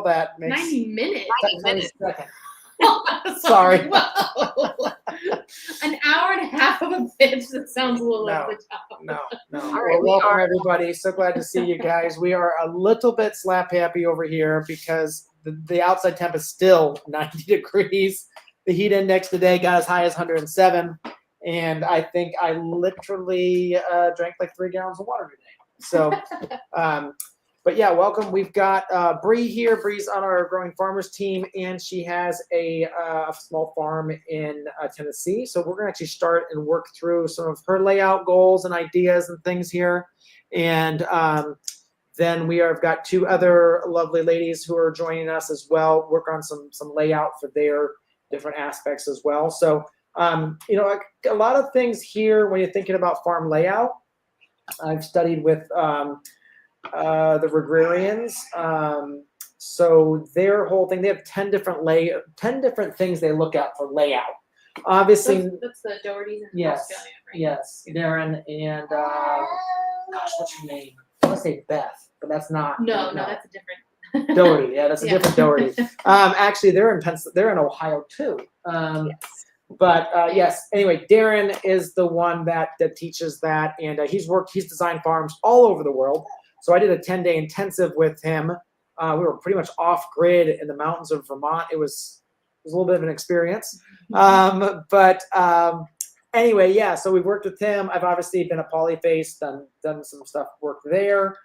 that makes 90 minutes. 90 minutes. Sorry. Whoa. An hour and a half of a pitch. That sounds a little over the top. No. All Well, right, we welcome are- everybody. So glad to see you guys. We are a little bit slap happy over here because the outside temp is still 90 degrees. The heat index today got as high as 107. And I think I literally drank like 3 gallons of water today. So, but yeah, welcome. We've got Bree here. Bree's on our Growing Farmers team, and she has a small farm in Tennessee. So we're going to actually start and work through some of her layout goals and ideas and things here. And then we have got 2 other lovely ladies who are joining us as well, work on some layout for their different aspects as well. So, you know, a lot of things here when you're thinking about farm layout, I've studied with the Regrarians. So their whole thing, they have 10 different things they look at for layout. Obviously, That's the Dohertys in yes, Australia, right? yes, Darren and gosh, what's her name? I want to say Beth, but that's not. No, that's a different. Doherty. Yeah, that's a Yeah. different Doherty. Actually, they're in Ohio too. Yes. But yes, anyway, Darren is the one that teaches that, and he's designed farms all over the world. So I did a 10-day intensive with him. We were pretty much off grid in the mountains of Vermont. It was a little bit of an experience. Anyway, yeah. So we've worked with him. I've obviously been a polyface, done some stuff, work there.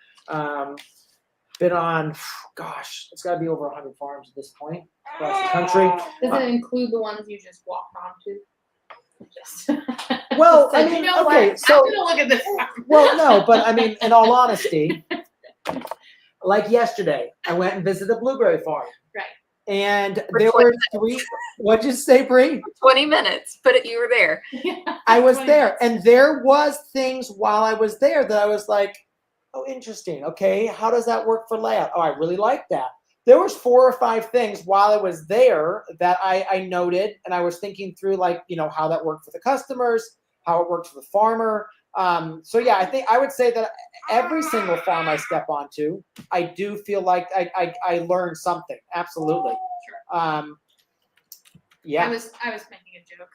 Been on, gosh, it's got to be over 100 farms at this point across the country. Does it include the ones you just walked onto? Just Well, I you mean, know okay, what? so I'm gonna look at this farm. well, no, but I mean, in all honesty, like yesterday, I went and visited a blueberry farm. Right. And For there 20 were 3. What'd you say, Bree? 20 minutes, but you were there. I was 20 there, minutes. and there was things while I was there that I was like, oh, interesting. Okay, how does that work for layout? Oh, I really like that. There was 4 or 5 things while I was there that I noted, and I was thinking through, like, you know, how that worked for the customers, how it worked for the farmer. So yeah, I think I would say that every single farm I step onto, I do feel like I learned something. Absolutely. Yeah. I was making a joke.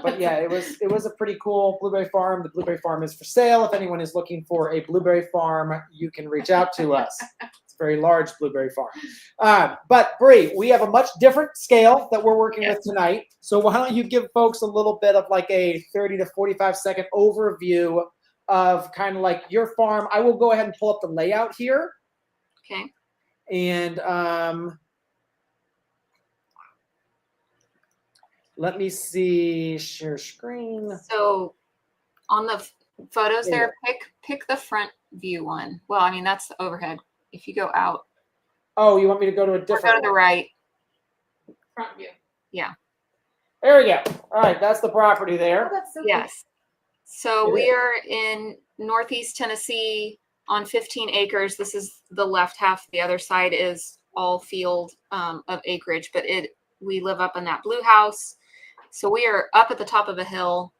But yeah, it was a pretty cool blueberry farm. The blueberry farm is for sale. If anyone is looking for a blueberry farm, you can reach out to us. It's a very large blueberry farm. But Bree, we have a much different scale that we're working with tonight. So why don't you give folks a little bit of like a 30 to 45 second overview of kind of like your farm. I will go ahead and pull up the layout here. Okay. And let me see, share screen. So on the photos Yeah. there, pick the front view one. Well, I mean, that's the overhead. If you go out, Oh, you want me to go to a or go different to the one? right. Front view. There we go. All right, that's the property Oh, there. that's so Yes. So It we is. are in Northeast Tennessee on 15 acres. This is the left half. The other side is all field of acreage, but we live up in that blue house. So we are up at the top of a hill.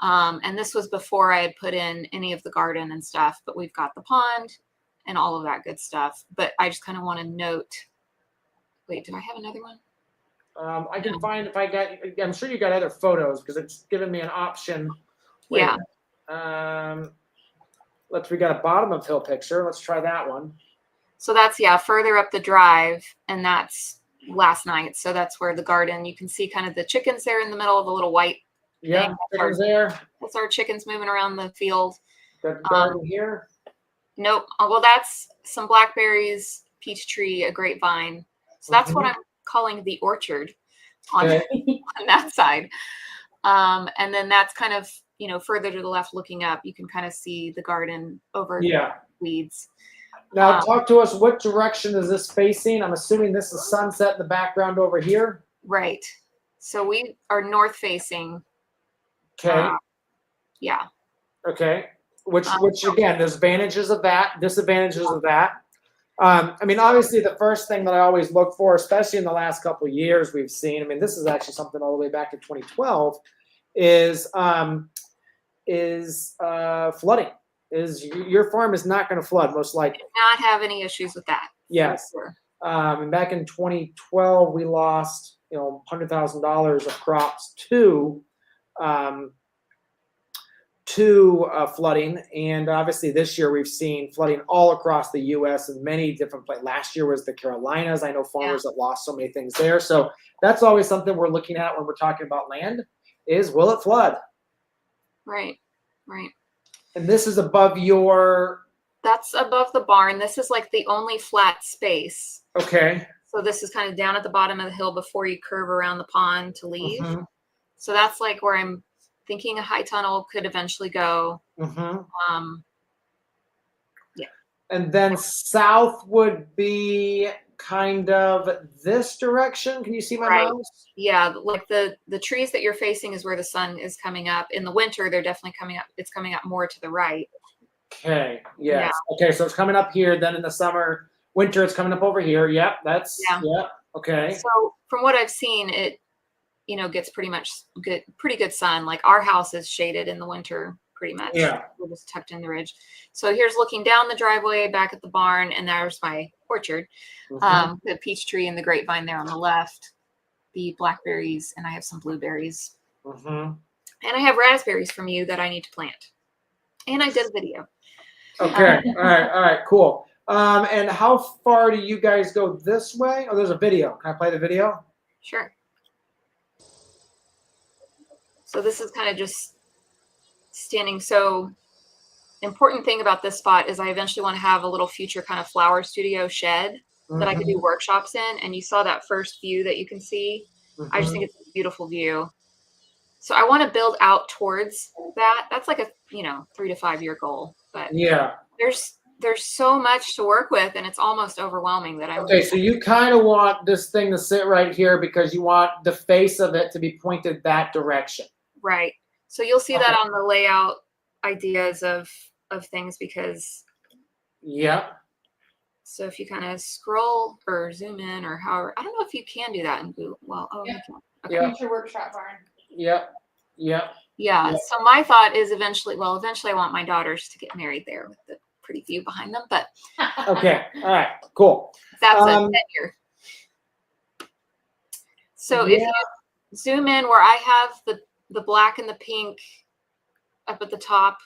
And this was before I had put in any of the garden and stuff, but we've got the pond and all of that good stuff. But I just kind of want to note, wait, do I have another one? I can find if I got. I'm sure you got other photos because it's given me an option. Wait a minute. We got a bottom of hill picture. Let's try that one. So that's, yeah, further up the drive, and that's last night. So that's where the garden, you can see kind of the chickens there in the middle of the little white. Yeah, Thing. chickens there. That's our chickens moving around the field. Got the garden here. Nope. Oh, well, that's some blackberries, peach tree, a grapevine. So that's what I'm calling the orchard on, Okay. on that side. And then that's kind of, you know, further to the left looking up, you can kind of see the garden over Yeah. weeds. Now talk to us. What direction is this facing? I'm assuming this is sunset in the background over here. Right. So we are north facing. Okay. Yeah. Okay. Which again, there's advantages of that, disadvantages of that. I mean, obviously, the first thing that I always look for, especially in the last couple of years, we've seen. I mean, this is actually something all the way back to 2012, is flooding. Is your farm is not going to flood most likely. Not have any issues with that. Yes. For sure. And back in 2012, we lost, $100,000 of crops to flooding. And obviously this year we've seen flooding all across the U.S. in many different places. Last year was the Carolinas. I know farmers that lost so many things there. So that's always something we're looking at when we're talking about land is, will it flood? Right, right. And this is above your... That's above the barn. This is like the only flat space. Okay. So this is kind of down at the bottom of the hill before you curve around the pond to leave. Mm-hmm. So that's like where I'm thinking a high tunnel could eventually go. Mm-hmm. Yeah. And then south would be kind of this direction. Can you see my mouse? Yeah, like the trees that you're facing is where the sun is coming up. In the winter, they're definitely coming up. It's coming up more to the right. Okay. Yes. Yeah. Okay. So it's coming up here. Then in the winter, it's coming up over here. Yep. That's yeah. Okay. So from what I've seen, it gets pretty good sun. Like our house is shaded in the winter pretty much. Yeah. We're just tucked in the ridge. So here's looking down the driveway back at the barn, and there's my orchard. Mm-hmm. The peach tree and the grapevine there on the left, the blackberries, and I have some blueberries. Mm-hmm. And I have raspberries from you that I need to plant. And I did a video. Okay. All right. Cool. And how far do you guys go this way? Oh, there's a video. Can I play the video? Sure. So this is kind of just standing. So important thing about this spot is I eventually want to have a little future kind of flower studio shed that I could do workshops in. And you saw that first view that you can see. I just think it's a beautiful view. So I want to build out towards that. That's like a 3 to 5 year goal. But yeah, there's so much to work with, and it's almost overwhelming that I'm okay. So you kind of want this thing to sit right here because you want the face of it to be pointed that direction. Right. So you'll see that on the layout ideas of things because. Yeah. So if you kind of scroll or zoom in or however, I don't know if you can do that in Google. Well, Yeah. you can. Yeah. Future workshop barn. Yep. Yeah. So my thought is eventually I want my daughters to get married there with the pretty view behind them. But Okay. All right. Cool. that's a 10-year. So if you zoom in where I have the black and the pink up at the top.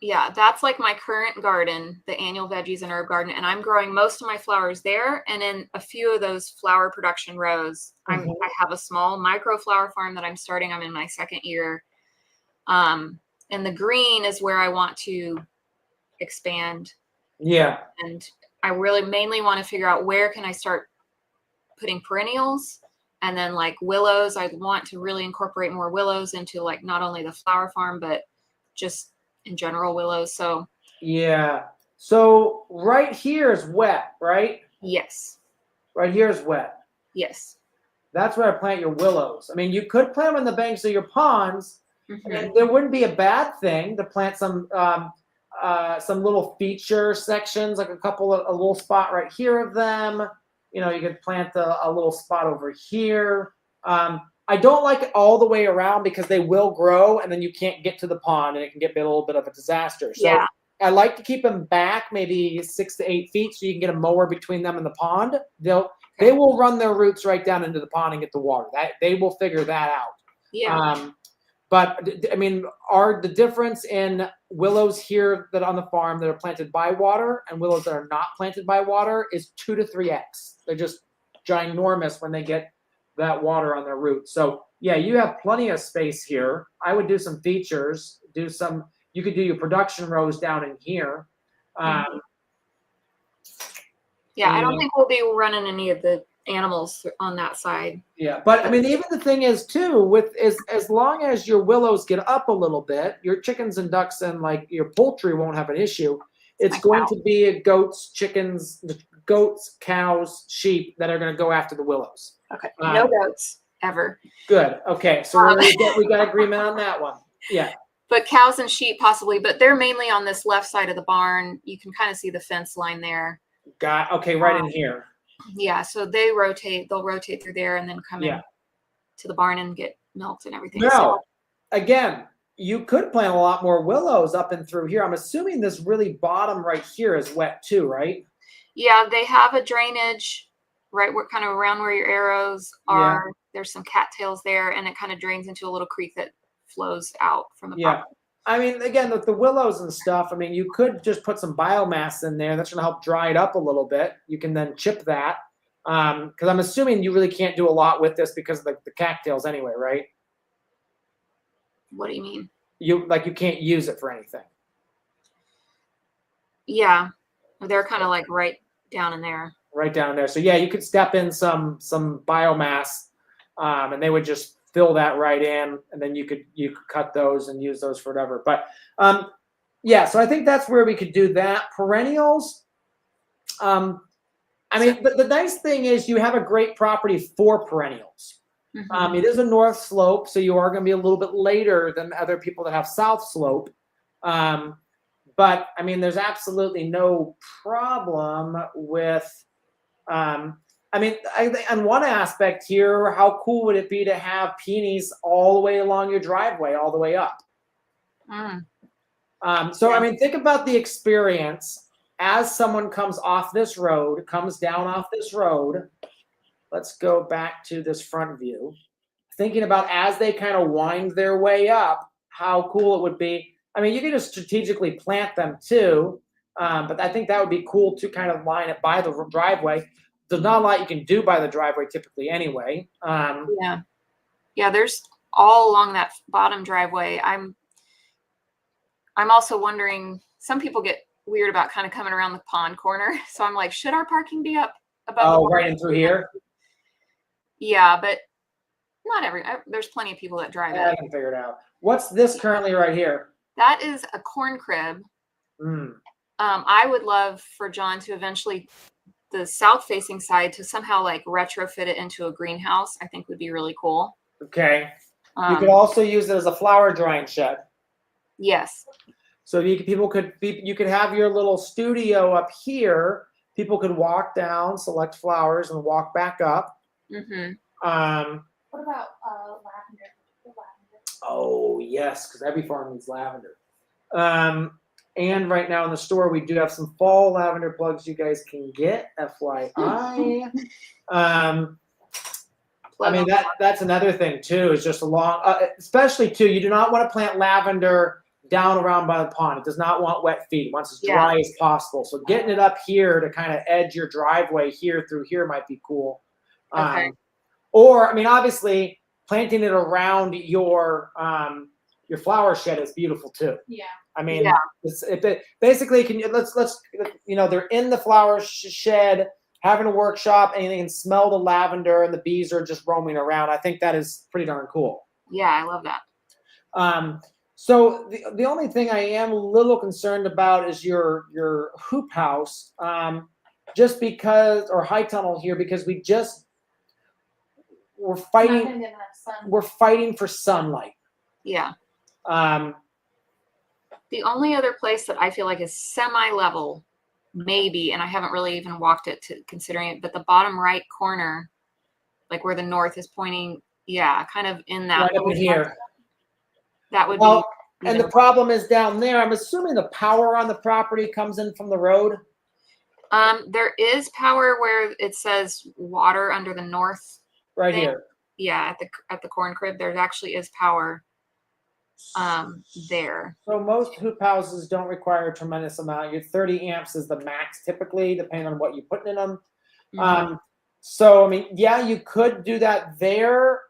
Yeah, that's like my current garden, the annual veggies and herb garden. And I'm growing most of my flowers there. And in a few of those flower production rows, I have a small micro flower farm that I'm starting. I'm in my second year. And the green is where I want to expand. Yeah. And I really mainly want to figure out where can I start putting perennials. And then like willows, I want to really incorporate more willows into like not only the flower farm, but just in general willows. So yeah. So right here is wet, right? yes. Right here is wet. Yes. That's where I plant your willows. I mean, you could plant them on the banks of your ponds. And there wouldn't be a bad thing to plant some little feature sections, like a little spot right here of them. You could plant a little spot over here. I don't like it all the way around because they will grow and then you can't get to the pond and it can get a little bit of a disaster. So I like to keep them back maybe 6 to 8 feet so you can get a mower between them and the pond. They will run their roots right down into the pond and get the water. They will figure that out. Yeah. But I mean, are the difference in willows here that on the farm that are planted by water and willows that are not planted by water is 2 to 3x. They're just ginormous when they get that water on their roots. So yeah, you have plenty of space here. I would do some features, you could do your production rows down in here. I don't think we'll be running any of the animals on that side. Yeah, but I mean, even the thing is too, as long as your willows get up a little bit, your chickens and ducks and like your poultry won't have an issue. It's going to be goats, chickens, cows, sheep that are going to go after the willows. Okay. No goats ever. Good. Okay. So we got agreement on that one. Yeah. But cows and sheep possibly, but they're mainly on this left side of the barn. You can kind of see the fence line there. Okay, right in here. Yeah, so they'll rotate through there and then come in to the barn and get milked and everything. Now, again, you could plant a lot more willows up and through here. I'm assuming this really bottom right here is wet too, right? Yeah, they have a drainage right where kind of around where your arrows are. Yeah. There's some cattails there, and it kind of drains into a little creek that flows out from the Yeah. property. I mean, again, with the willows and stuff, I mean, you could just put some biomass in there. That's going to help dry it up a little bit. You can then chip that. Because I'm assuming you really can't do a lot with this because of the cattails anyway, right? What do you mean? You can't use it for anything. Yeah, they're kind of like right down in there. Right down there. So yeah, you could step in some biomass, and they would just fill that right in, and then you could cut those and use those for whatever. But yeah, so I think that's where we could do that. Perennials. I mean, but the nice thing is you have a great property for perennials. Mhm. It is a north slope, so you are going to be a little bit later than other people that have south slope. But I mean, there's absolutely no problem with. I mean, on one aspect here, how cool would it be to have peonies all the way along your driveway, all the way up? Mm. So, Yeah. I mean, think about the experience as someone comes off this road, comes down off this road. Let's go back to this front view. Thinking about as they kind of wind their way up, how cool it would be. I mean, you can just strategically plant them too, but I think that would be cool to kind of line it by the driveway. There's not a lot you can do by the driveway typically anyway. Yeah. Yeah, there's all along that bottom driveway. I'm also wondering, some people get weird about kind of coming around the pond corner. So I'm like, should our parking be up above the water? Right in through here? Yeah, but not there's plenty of people that drive I it. can figure it out. What's this currently right here? That is a corn crib. I would love for John to eventually, the south facing side, to somehow like retrofit it into a greenhouse. I think would be really cool. Okay. You could also use it as a flower drying shed. Yes. So you could have your little studio up here. People could walk down, select flowers, and walk back up. Mm-hmm. What about lavender? Oh yes, because every farm needs lavender. And right now in the store we do have some fall lavender plugs you guys can get. FYI. I mean that's another thing too. Is just especially too. You do not want to plant lavender down around by the pond. It does not want wet feet. It wants as dry as possible. So getting it up here to kind of edge your driveway here through here might be cool. Okay. Or I mean, obviously planting it around your flower shed is beautiful too. Yeah. I mean, basically let's they're in the flower shed having a workshop and they can smell the lavender and the bees are just roaming around. I think that is pretty darn cool. Yeah, I love that. So the only thing I am a little concerned about is your hoop house, just because, or high tunnel here, because we're fighting for sunlight. Yeah. The only other place that I feel like is semi-level, maybe, and I haven't really even walked it to considering it, but the bottom right corner, like where the north is pointing, kind of in that right up in here. That would be. And the problem is down there. I'm assuming the power on the property comes in from the road. There is power where it says water under the north. Right here. Yeah, at the corn crib, there actually is power. There. So most hoop houses don't require a tremendous amount. Your 30 amps is the max typically, depending on what you're putting in them. Mm-hmm. So I mean, yeah, you could do that there.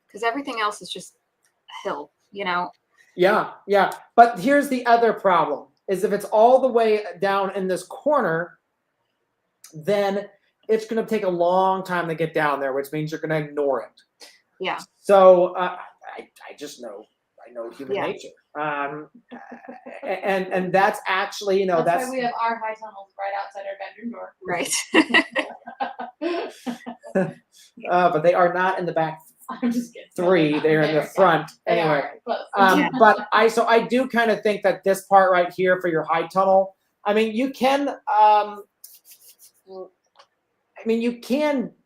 Because everything else is just hill, Yeah. But here's the other problem is if it's all the way down in this corner, then it's going to take a long time to get down there, which means you're going to ignore it. Yeah. So I just know, I know human nature. And that's actually, that's why we have our high tunnels right outside our bedroom door. Right. But they are not in the back. I'm just kidding. 3, they're in the front. Anyway, but I do kind of think that this part right here for your high tunnel, I mean, you can,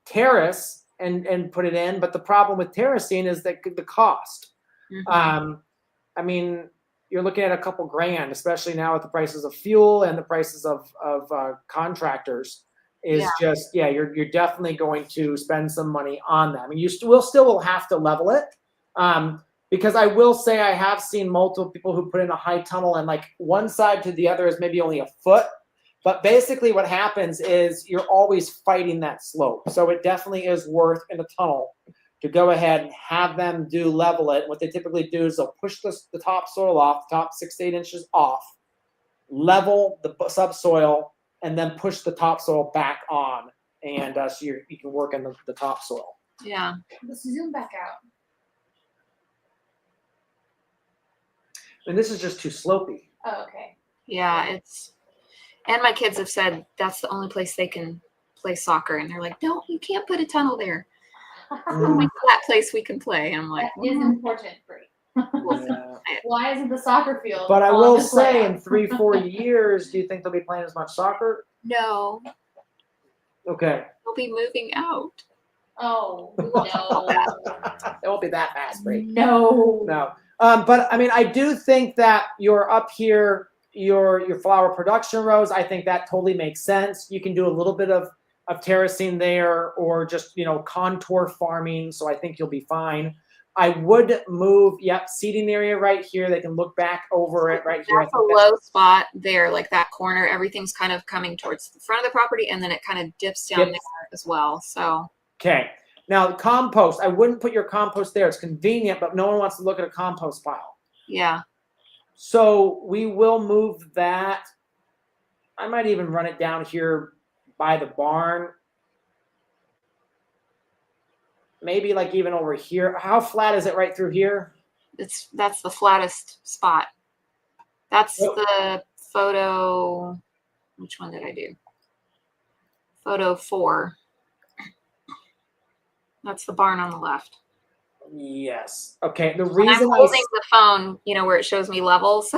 terrace and put it in, but the problem with terracing is that the cost. Mm-hmm. I mean, you're looking at a couple grand, especially now with the prices of fuel and the prices of contractors. Is just you're definitely going to spend some money on that. I mean, will have to level it, because I will say I have seen multiple people who put in a high tunnel and like one side to the other is maybe only a foot. But basically what happens is you're always fighting that slope. So it definitely is worth in a tunnel to go ahead and have them level it. What they typically do is they'll push the topsoil off, the top 6 to 8 inches off, level the subsoil, and then push the topsoil back on. And so you can work in the topsoil. Yeah. Let's zoom back out. And this is just too slopey. Oh, okay. Yeah, and my kids have said that's the only place they can play soccer. And they're like, no, you can't put a tunnel there. Only that place we can play. And I'm like, That is important for you. Yeah. Why isn't the soccer field? But I on will the say plan? in 3-4 years, do you think they'll be playing as much soccer? no, Okay. they'll be moving out. Oh no. It won't be that fast, Bree. No. No. But I mean, I do think that you're up here, your flower production rows, I think that totally makes sense. You can do a little bit of terracing there or just, contour farming. So I think you'll be fine. I would move, seating area right here. They can look back over it right here. That's a low spot there, like that corner. Everything's kind of coming towards the front of the property, and then it kind of dips down there as well. So okay. Now, compost, I wouldn't put your compost there. It's convenient, but no one wants to look at a compost pile. yeah. So we will move that. I might even run it down here by the barn. Maybe like even over here. How flat is it right through here? That's the flattest spot. That's the photo. Which one did I do? Photo 4. That's the barn on the left. Yes. Okay. The And reason I'm holding the phone, where it shows me levels.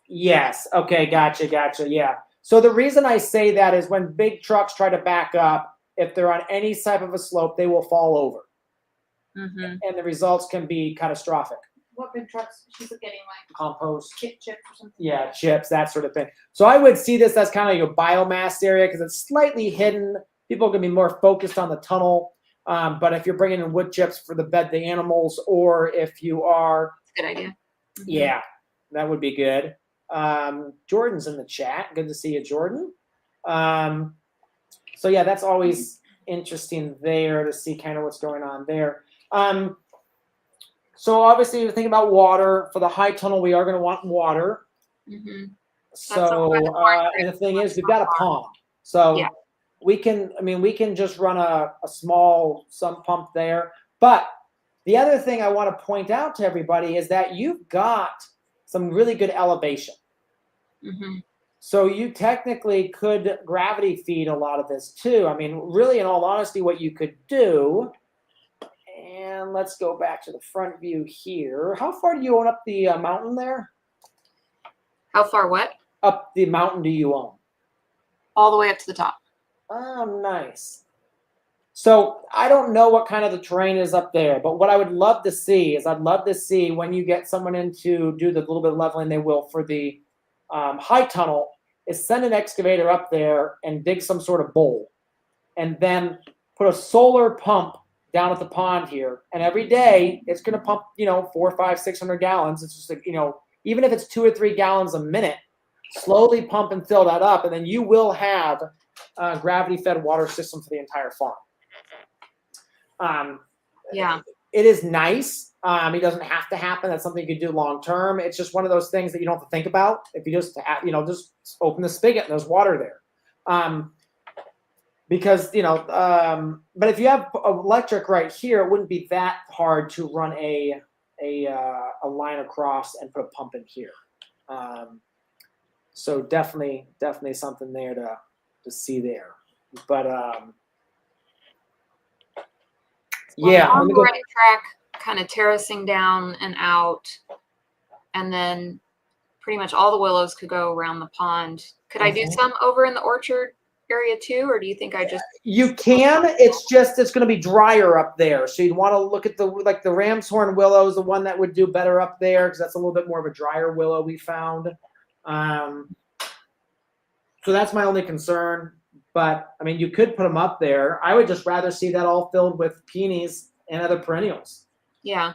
Yes. Okay. Gotcha. Yeah. So the reason I say that is when big trucks try to back up, if they're on any type of a slope, they will fall over. Mm-hmm. And the results can be catastrophic. What big trucks? She's getting like Compost. chips or something. Yeah, chips, that sort of thing. So I would see this as kind of your biomass area because it's slightly hidden. People can be more focused on the tunnel. But if you're bringing in wood chips for the animals, or if you are, Good idea. Mm-hmm. Yeah, that would be good. Jordan's in the chat. Good to see you, Jordan. So yeah, that's always interesting there to see kind of what's going on there. So obviously you think about water. For the high tunnel, we are going to want water. Mm-hmm. So and the thing is, we've got a pond. So we can just run a small sump pump there. But the other thing I want to point out to everybody is that you've got some really good elevation. Mm-hmm. So you technically could gravity feed a lot of this too. I mean, really, in all honesty, what you could do, and let's go back to the front view here. How far do you own up the mountain there? How far what? Up the mountain do you own? All the way up to the top. Oh, nice. So I don't know what kind of the terrain is up there, but what I would love to see is when you get someone in to do the little bit of leveling they will for the high tunnel, is send an excavator up there and dig some sort of bowl and then put a solar pump down at the pond here. And every day it's going to pump, 400, 500, 600 gallons. It's just like, even if it's 2 or 3 gallons a minute, slowly pump and fill that up. And then you will have a gravity fed water system for the entire farm. It is nice. It doesn't have to happen. That's something you could do long term. It's just one of those things that you don't have to think about. If you just just open the spigot and there's water there. Because but if you have electric right here, it wouldn't be that hard to run a line across and put a pump in here. So definitely something there to see there. But on the right track, kind of terracing down and out, and then pretty much all the willows could go around the pond. Could I do some over in the orchard? area too, or do you think I just? You can. It's going to be drier up there, so you'd want to look at the ram's horn willow is the one that would do better up there because that's a little bit more of a drier willow we found. So that's my only concern. But I mean, you could put them up there. I would just rather see that all filled with peonies and other perennials. Yeah.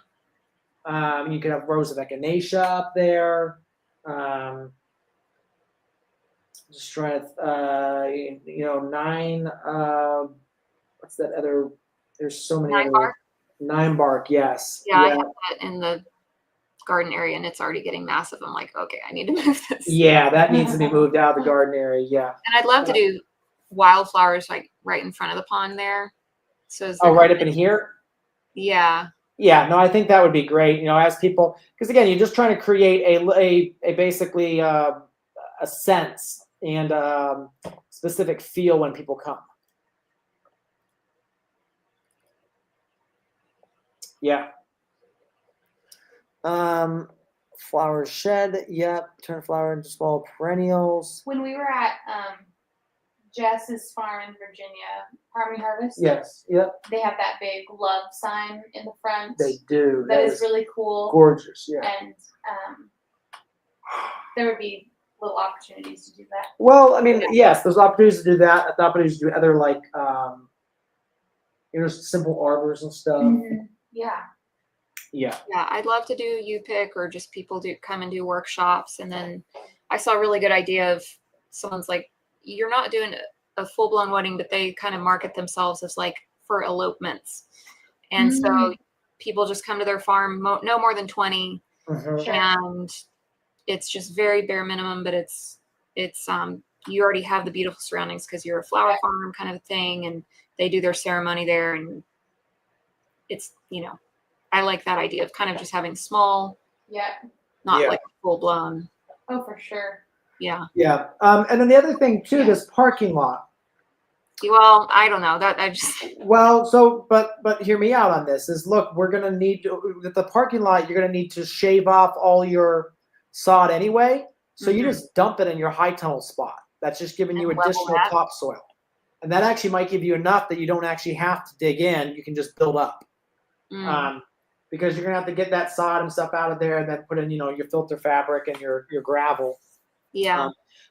You could have rows of echinacea up there. Just trying to, nine. What's that other? There's so many. Nine bark. Nine bark, yes. Yeah, I have that in the garden area, and it's already getting massive. I'm like, okay, I need to move this. Yeah, that needs to be moved out of the garden area. Yeah. And I'd love to do wildflowers like right in front of the pond there. So right up in here. Yeah. Yeah, no, I think that would be great. As people, because again, you're just trying to create a basically a sense and specific feel when people come. Yeah. Flower shed. Yep. Turn flower into small perennials. When we were at Jess's farm in Virginia, Harmony Harvest. Yes. Yep. They have that big love sign in the front. They do. That is really cool. Gorgeous. Yeah. And there would be little opportunities to do that. Well, I mean, yes, there's opportunities to do that. Opportunities to do other simple arbors and stuff. Mm-hmm. Yeah. Yeah. Yeah, I'd love to do U-Pick or just people come and do workshops. And then I saw a really good idea of someone's like, you're not doing a full-blown wedding, but they kind of market themselves as like for elopements. And so people just come to their farm, no more than 20. Mm-hmm. And it's just very bare minimum, but it's you already have the beautiful surroundings because you're a flower farm kind of thing, and they do their ceremony there, and it's, I like that idea of kind of just having small, not like full blown. Oh, for sure. Yeah. Yeah. And then the other thing too, this parking lot. Well, I don't know that I just. Well, so, but hear me out on this is look, we're going to need the parking lot. You're going to need to shave off all your sod anyway. So you just dump it in your high tunnel spot. That's just giving you additional topsoil. And that actually might give you enough that you don't actually have to dig in. You can just build up. Because you're going to have to get that sod and stuff out of there and then put in, your filter fabric and your gravel. Yeah.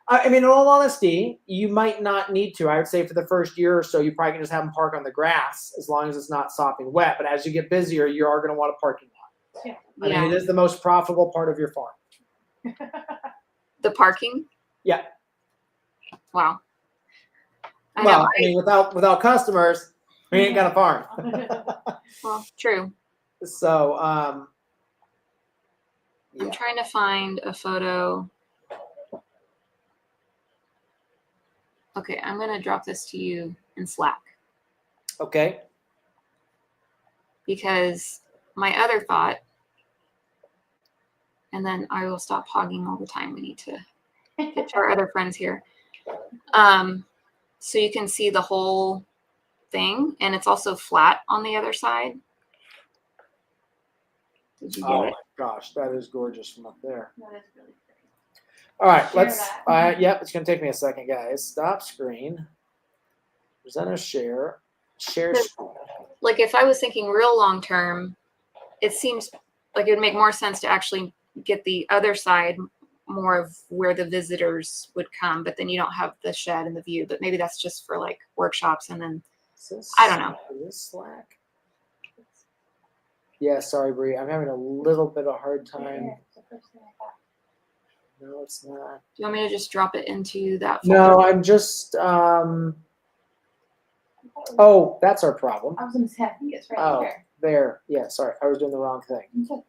I mean, in all honesty, you might not need to. I would say for the first year or so, you probably can just have them park on the grass as long as it's not sopping wet. But as you get busier, you are going to want a parking lot. Yeah. I mean, it is the most profitable part of your farm. The parking? Yeah. Wow. I mean, without customers, we ain't got a farm. Well, true. So, I'm trying to find a photo. Okay, I'm going to drop this to you in Slack. Okay. Because my other thought, and then I will stop hogging all the time. We need to get to our other friends here. So you can see the whole thing, and it's also flat on the other side. Did you get it? My gosh, that is gorgeous from up there. That is really pretty. All right, Share let's. that. Yep, it's gonna take me a second, guys. Stop screen. Presenter share. Share screen. Like if I was thinking real long term, it seems like it would make more sense to actually get the other side more of where the visitors would come, but then you don't have the shed and the view. But maybe that's just for like workshops, and then I don't know. Is this Slack? Yeah, sorry, Bree. I'm having a little bit of a hard time. Yeah, it's the first thing I thought. No, it's not. Do you want me to just drop it into that folder? No, I'm just. Oh, that's our problem. I was going to say, I think it's right Oh, there. there. Yeah, sorry. I was doing the wrong thing. Okay.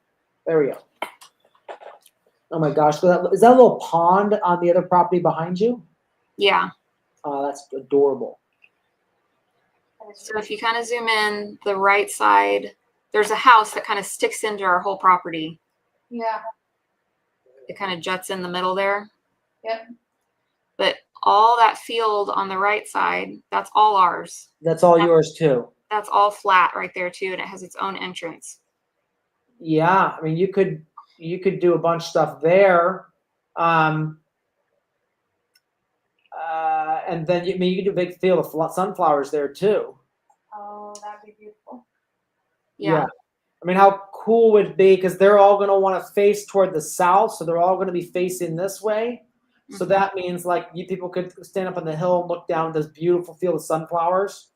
There we go. Oh my gosh. So is that a little pond on the other property behind you? Yeah. Oh, that's adorable. So if you kind of zoom in, the right side, there's a house that kind of sticks into our whole property. Yeah. It kind of juts in the middle there. Yep. But all that field on the right side, that's all ours. That's all yours too. That's all flat right there too, and it has its own entrance. Yeah, I mean, you could do a bunch of stuff there. And then you can do a big field of sunflowers there too. Oh, that'd be beautiful. Yeah. I mean, how cool would it be? Because they're all going to want to face toward the south, so they're all going to be facing this way. So Mhm. that means like you people could stand up on the hill and look down this beautiful field of sunflowers.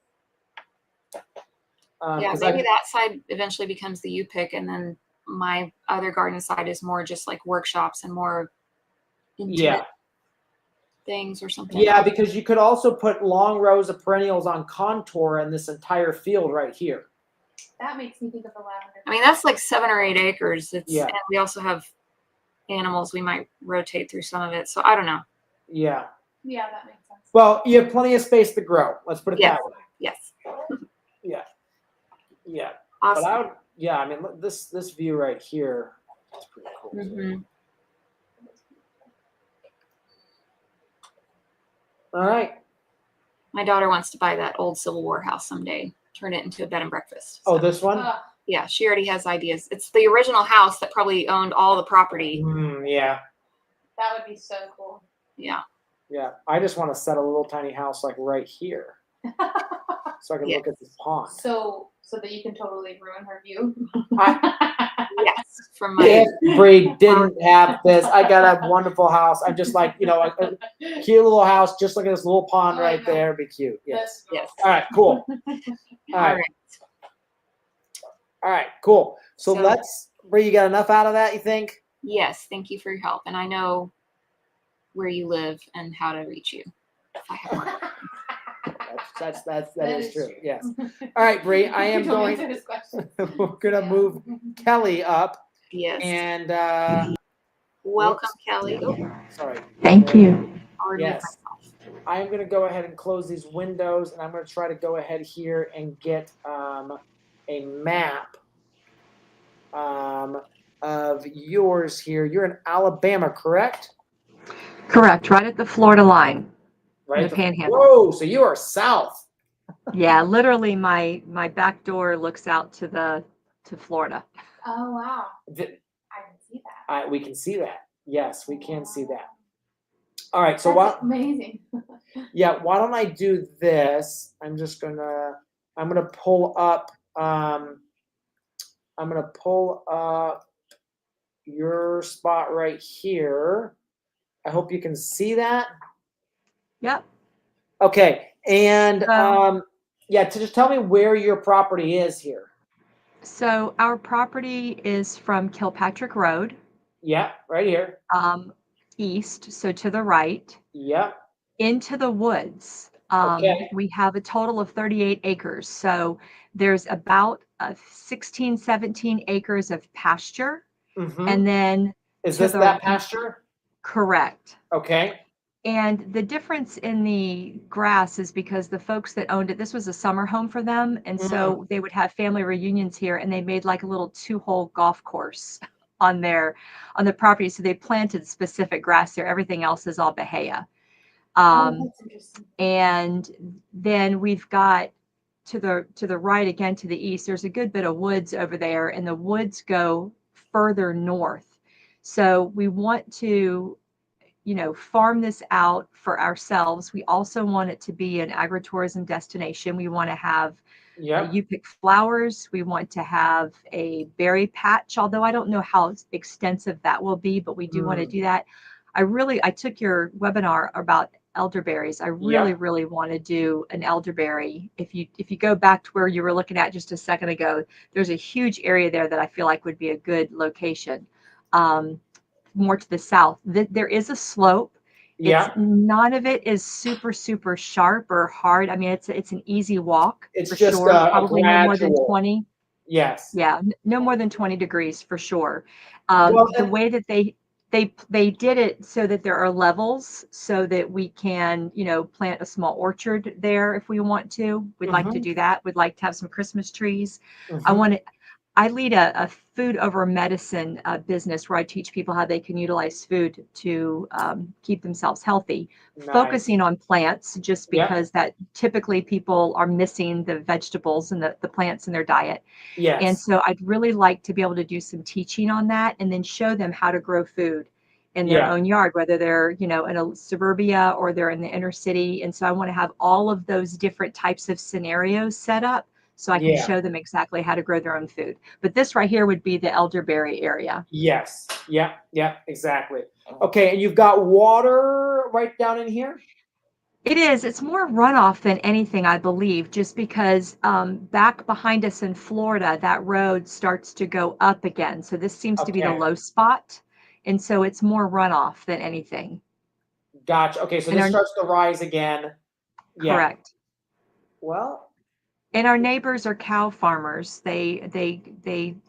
Yeah, 'Cause maybe that side eventually becomes the U-pick, and then my other garden side is more just like workshops and more intimate things or something. Yeah, because you could also put long rows of perennials on contour in this entire field right here. That makes me think of the lavender. I mean, that's like 7 or 8 acres. Yeah. And we also have animals. We might rotate through some of it. So I don't know. Yeah. Yeah, that makes sense. Well, you have plenty of space to grow. Let's put it Yes. that way. Yes. Yeah. Yeah. Awesome. But I would, yeah, I mean, look, this view right here is pretty cool. Mhm. All right. My daughter wants to buy that old Civil War house someday, turn it into a bed and breakfast. Oh, So, this one? yeah, she already has ideas. It's the original house that probably owned all the property. Yeah. That would be so cool. Yeah. Yeah. I just want to set a little tiny house like right here so I can look at this pond. So that you can totally ruin her view. Yes. From my If Bree didn't have this, I got a wonderful house. I'm just like, a cute little house, just like this little pond Oh, I right know. there. Be cute. Yes. That's cool. yes. All right. Cool. All right. All right. Cool. So let's, Bree, you got enough out of that, you think? Yes. Thank you for your help. And I know where you live and how to reach you if I have more. That is true. Yes. All right, Bree. I am Don't going. answer this question. We're gonna move Kelly up, Yes. and Welcome, Kelly. Oh, sorry. Thank you. already Yes. myself. I am gonna go ahead and close these windows, and I'm gonna try to go ahead here and get a map of yours here. You're in Alabama, correct? Correct. Right at the Florida line. Right. The Panhandle. Whoa! So you are south. Yeah, literally my back door looks out to Florida. Oh wow. Th- I can see that. We can see that. Yes, we can see that. All right. So That's what? amazing. Yeah, why don't I do this? I'm gonna pull up your spot right here. I hope you can see that. Yep. Okay. And to just tell me where your property is here. So our property is from Kilpatrick Road, Yeah, right here. east, so to the right, Yeah. into the woods. Okay. We have a total of 38 acres. So there's about 16, 17 acres of pasture. Mm-hmm. And then Is to this the- that pasture? correct. Okay. And the difference in the grass is because the folks that owned it, this was a summer home for them. And so they would have family reunions here, and they made like a little 2-hole golf course on the property. So they planted specific grass there. Everything else is all Bahia. That's interesting. And then we've got to the right, again, to the east, there's a good bit of woods over there, and the woods go further north. So we want to, farm this out for ourselves. We also want it to be an agritourism destination. We want to have you pick flowers. We want to have a berry patch, although I don't know how extensive that will be, but we do want to do that. I took your webinar about elderberries. I really want to do an elderberry. If you go back to where you were looking at just a second ago, there's a huge area there that I feel like would be a good location. More to the south. There is a slope. Yeah. None of it is super, super sharp or hard. I mean, it's an easy walk. It's for just sure. Probably no more than gradual. 20. Yes. Yeah, no more than 20 degrees for sure. Well, the way that they did it so that there are levels so that we can, plant a small orchard there if we want to. We'd like to do that. We'd like to have some Christmas trees. I lead a food over medicine business where I teach people how they can utilize food to keep themselves healthy, focusing on plants just because that typically people are missing the vegetables and the plants in their diet. Yes. And so I'd really like to be able to do some teaching on that and then show them how to grow food. in their Yeah. own yard, whether they're, in a suburbia or they're in the inner city. And so I want to have all of those different types of scenarios set up so I can Yeah. show them exactly how to grow their own food. But this right here would be the elderberry area. Yes. Yeah, exactly. Okay, and you've got water right down in here? It is. It's more runoff than anything, I believe, just because back behind us in Florida, that road starts to go up again. So this seems to be the Okay. low spot. And so it's more runoff than anything. Gotcha. Okay, so And this our, starts to rise again. Yeah. correct. Well, And our neighbors are cow farmers. They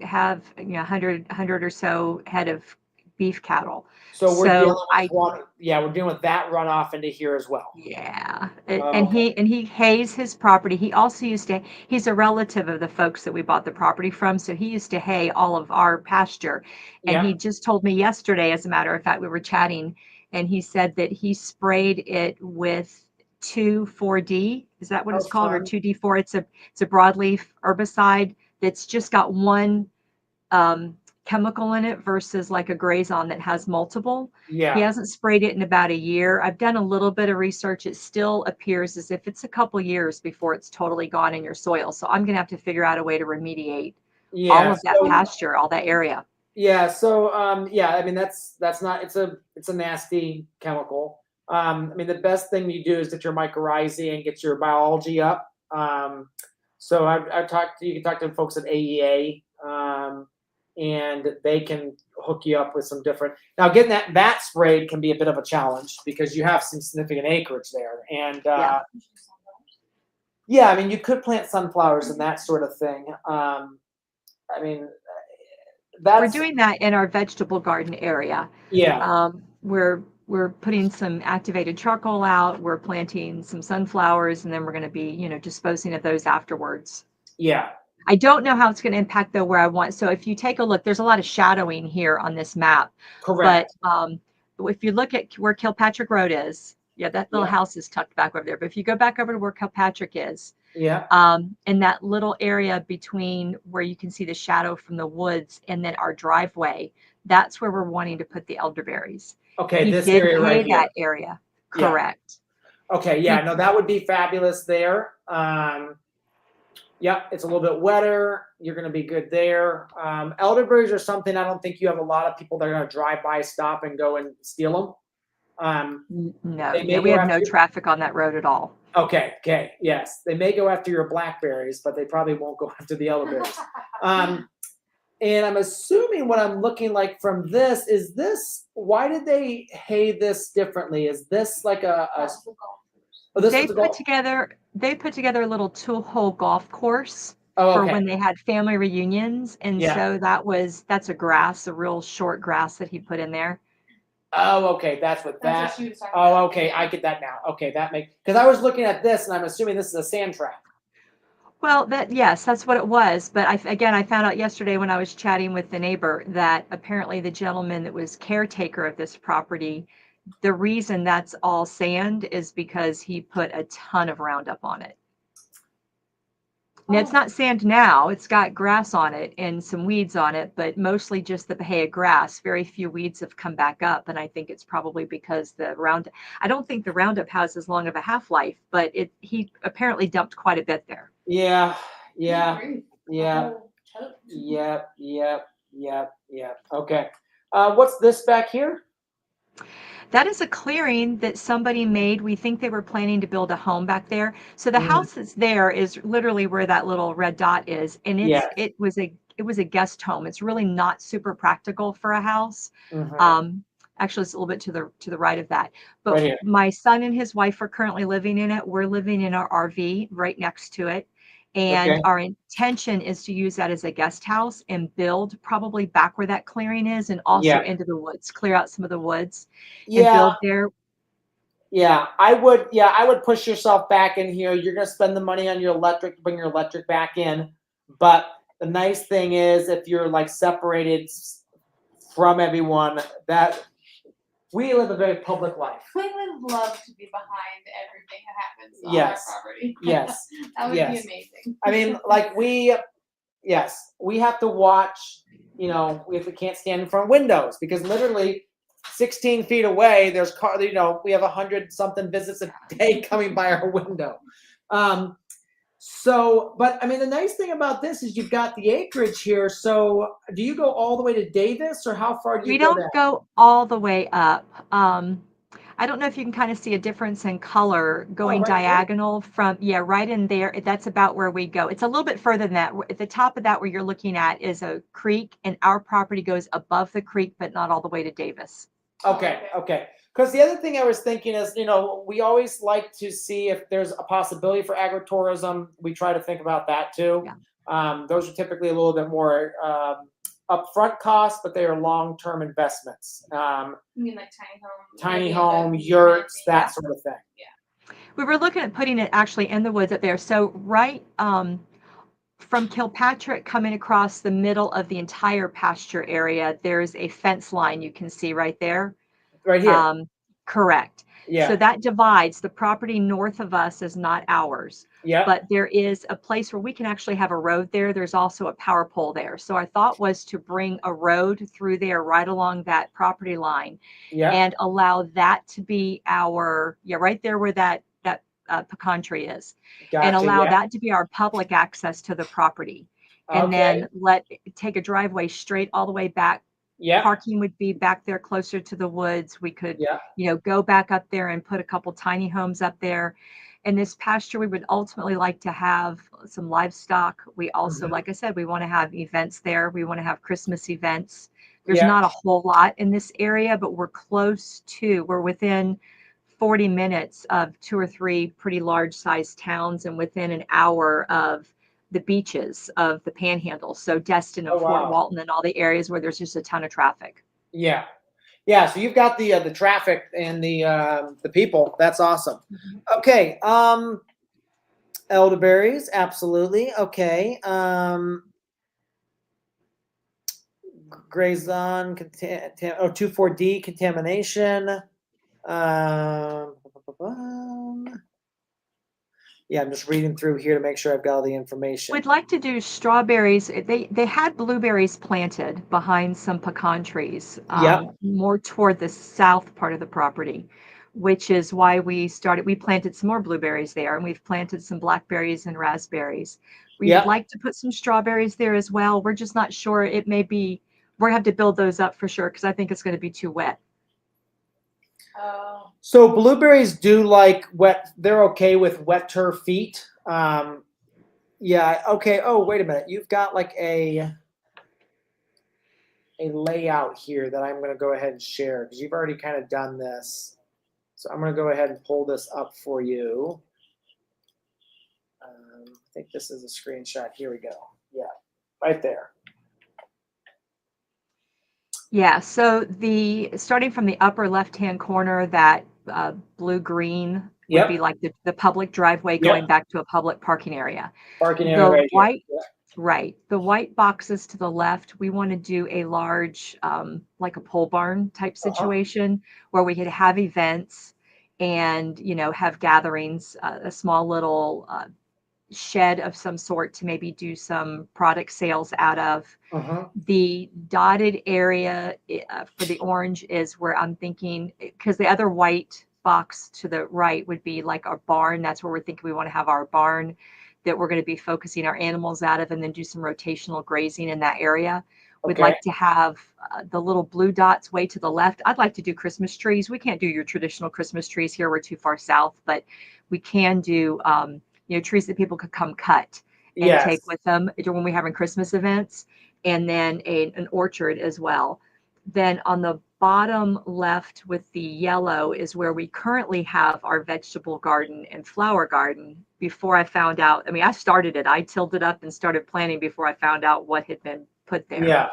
have 100 or so head of beef cattle. so we're dealing So with we're dealing with that runoff into here as well. yeah, Oh, and okay. he hays his property. He also he's a relative of the folks that we bought the property from, so he used to hay all of our pasture. And Yeah. he just told me yesterday, as a matter of fact, we were chatting, and he said that he sprayed it with 2,4-D. Is that what Oh, it's called, or fun. 2,D4? It's a broadleaf herbicide that's just got one chemical in it versus like a Grazon that has multiple. He Yeah. hasn't sprayed it in about a year. I've done a little bit of research. It still appears as if it's a couple years before it's totally gone in your soil. So I'm going to have to figure out a way to remediate all Yeah. of that pasture, all that area. Yeah. So I mean that's not it's a nasty chemical. I mean the best thing you do is get your mycorrhizae and get your biology up. So I've talked to you can talk to folks at AEA. And they can hook you up with some different. Now, getting that sprayed can be a bit of a challenge because you have some significant acreage there, and I mean, you could plant sunflowers and that sort of thing. I mean, We're doing that in our vegetable garden area. Yeah. We're putting some activated charcoal out. We're planting some sunflowers, and then we're going to be, disposing of those afterwards. Yeah. I don't know how it's going to impact though where I want. So if you take a look, there's a lot of shadowing here on this map. Correct. But if you look at where Kilpatrick Road is, that little house is tucked back over there. But if you go back over to where Kilpatrick is, in that little area between where you can see the shadow from the woods and then our driveway, that's where we're wanting to put the elderberries. Okay, He this did area right hay here. that area. Correct. Okay, yeah, no, that would be fabulous there. Yep, it's a little bit wetter. You're going to be good there. Elderberries are something I don't think you have a lot of people that are going to drive by, stop, and go and steal them. No, we have no traffic on that road at all. Okay, yes. They may go after your blackberries, but they probably won't go after the elderberries. And I'm assuming what I'm looking like from this is this. Why did they hay this differently? Is this like They put together a little 2-hole golf course for when they had family reunions, and so that's a real short grass that he put in there. Oh, okay, that's what that. Oh, okay, I get that now. Okay, that makes because I was looking at this and I'm assuming this is a sand trap. Well, that's what it was. But I found out yesterday when I was chatting with the neighbor that apparently the gentleman that was caretaker of this property, the reason that's all sand is because he put a ton of Roundup on it. Now, it's not sand now. It's got grass on it and some weeds on it, but mostly just the Bahia grass. Very few weeds have come back up, and I think it's probably because the Roundup. I don't think the Roundup has as long of a half-life, but he apparently dumped quite a bit there. Yeah. Okay. What's this back here? That is a clearing that somebody made. We think they were planning to build a home back there. So the house that's there is literally where that little red dot is, and it was a guest home. It's really not super practical for a house. Actually, it's a little bit to the right of that. But Right my son and his wife are currently living in it. We're living in our RV right next to it. And our intention is to use that as a guest house and build probably back where that clearing is and also into the woods, clear out some of the woods and build there. I would push yourself back in here. You're going to spend the money on your electric to bring your electric back in. But the nice thing is if you're like separated from everyone, that we live a very public life. We would love to be behind everything that happens on our property. Yes. That would be amazing. I mean, like we have to watch, we can't stand in front of windows because literally 16 feet away, there's we have 100 something visits a day coming by our window. But I mean, the nice thing about this is you've got the acreage here. So do you go all the way to Davis, or how far do you We go don't down? go all the way up. I don't know if you can kind of see a difference in color going right there. diagonal from, yeah, right in there. That's about where we go. It's a little bit further than that. At the top of that, where you're looking at is a creek, and our property goes above the creek, but not all the way to Davis. Okay. Because the other thing I was thinking is, we always like to see if there's a possibility for agritourism. We try to think about that too. Yeah. Those are typically a little bit more upfront costs, but they are long-term investments. You mean like tiny home? Tiny home, yurts, that sort of thing. Yeah. We were looking at putting it actually in the woods up there. So right from Kilpatrick coming across the middle of the entire pasture area, there's a fence line you can see right there. Right here. Correct. Yeah. So that divides the property north of us is not ours. Yeah. But there is a place where we can actually have a road there. There's also a power pole there. So our thought was to bring a road through there right along that property line. Yeah. And allow that to be our, right there where that pecan tree is. Gotcha, and allow yeah. that to be our public access to the property. And then take a driveway straight all the way back. Yeah. Parking would be back there closer to the woods. We could, go back up there and put a couple tiny homes up there. And this pasture, we would ultimately like to have some livestock. We also, like I said, we want to have events there. We want to have Christmas events. There's not a whole lot in this area, but we're within 40 minutes of 2 or 3 pretty large sized towns, and within an hour of the beaches of the Panhandle. So Destin and Fort Walton and all the areas where there's just a ton of traffic. Yeah. Yeah. So you've got the traffic and the people. That's awesome. Okay. Elderberries. Absolutely. Okay. Grazon, 2,4-D contamination. Yeah, I'm just reading through here to make sure I've got all the information. We'd like to do strawberries. They had blueberries planted behind some pecan trees, more toward the south part of the property, which is why we planted some more blueberries there, and we've planted some blackberries and raspberries. We'd like to put some strawberries there as well. We're just not sure. It may be, we're going to have to build those up for sure, because I think it's going to be too wet. So blueberries do like wet. They're okay with wetter feet. Yeah. Okay. Oh, wait a minute. You've got like a layout here that I'm going to go ahead and share, because you've already kind of done this. So I'm going to go ahead and pull this up for you. I think this is a screenshot. Here we go. Yeah, right there. Yeah, so starting from the upper left-hand corner, that blue-green would be like the public driveway going back to a public parking area. Parking area right here. Right. The white boxes to the left, we want to do a large, like a pole barn type situation where we could have events and, have gatherings, a small little shed of some sort to maybe do some product sales out of. The dotted area for the orange is where I'm thinking, because the other white box to the right would be like our barn. That's where we're thinking we want to have our barn that we're going to be focusing our animals out of, and then do some rotational grazing in that area. We'd like to have the little blue dots way to the left. I'd like to do Christmas trees. We can't do your traditional Christmas trees here. We're too far south, but we can do trees that people could come cut and take with them when we're having Christmas events, and then an orchard as well. Then on the bottom left with the yellow is where we currently have our vegetable garden and flower garden. Before I found out, I started it. I tilled it up and started planting before I found out what had been put there. Yeah.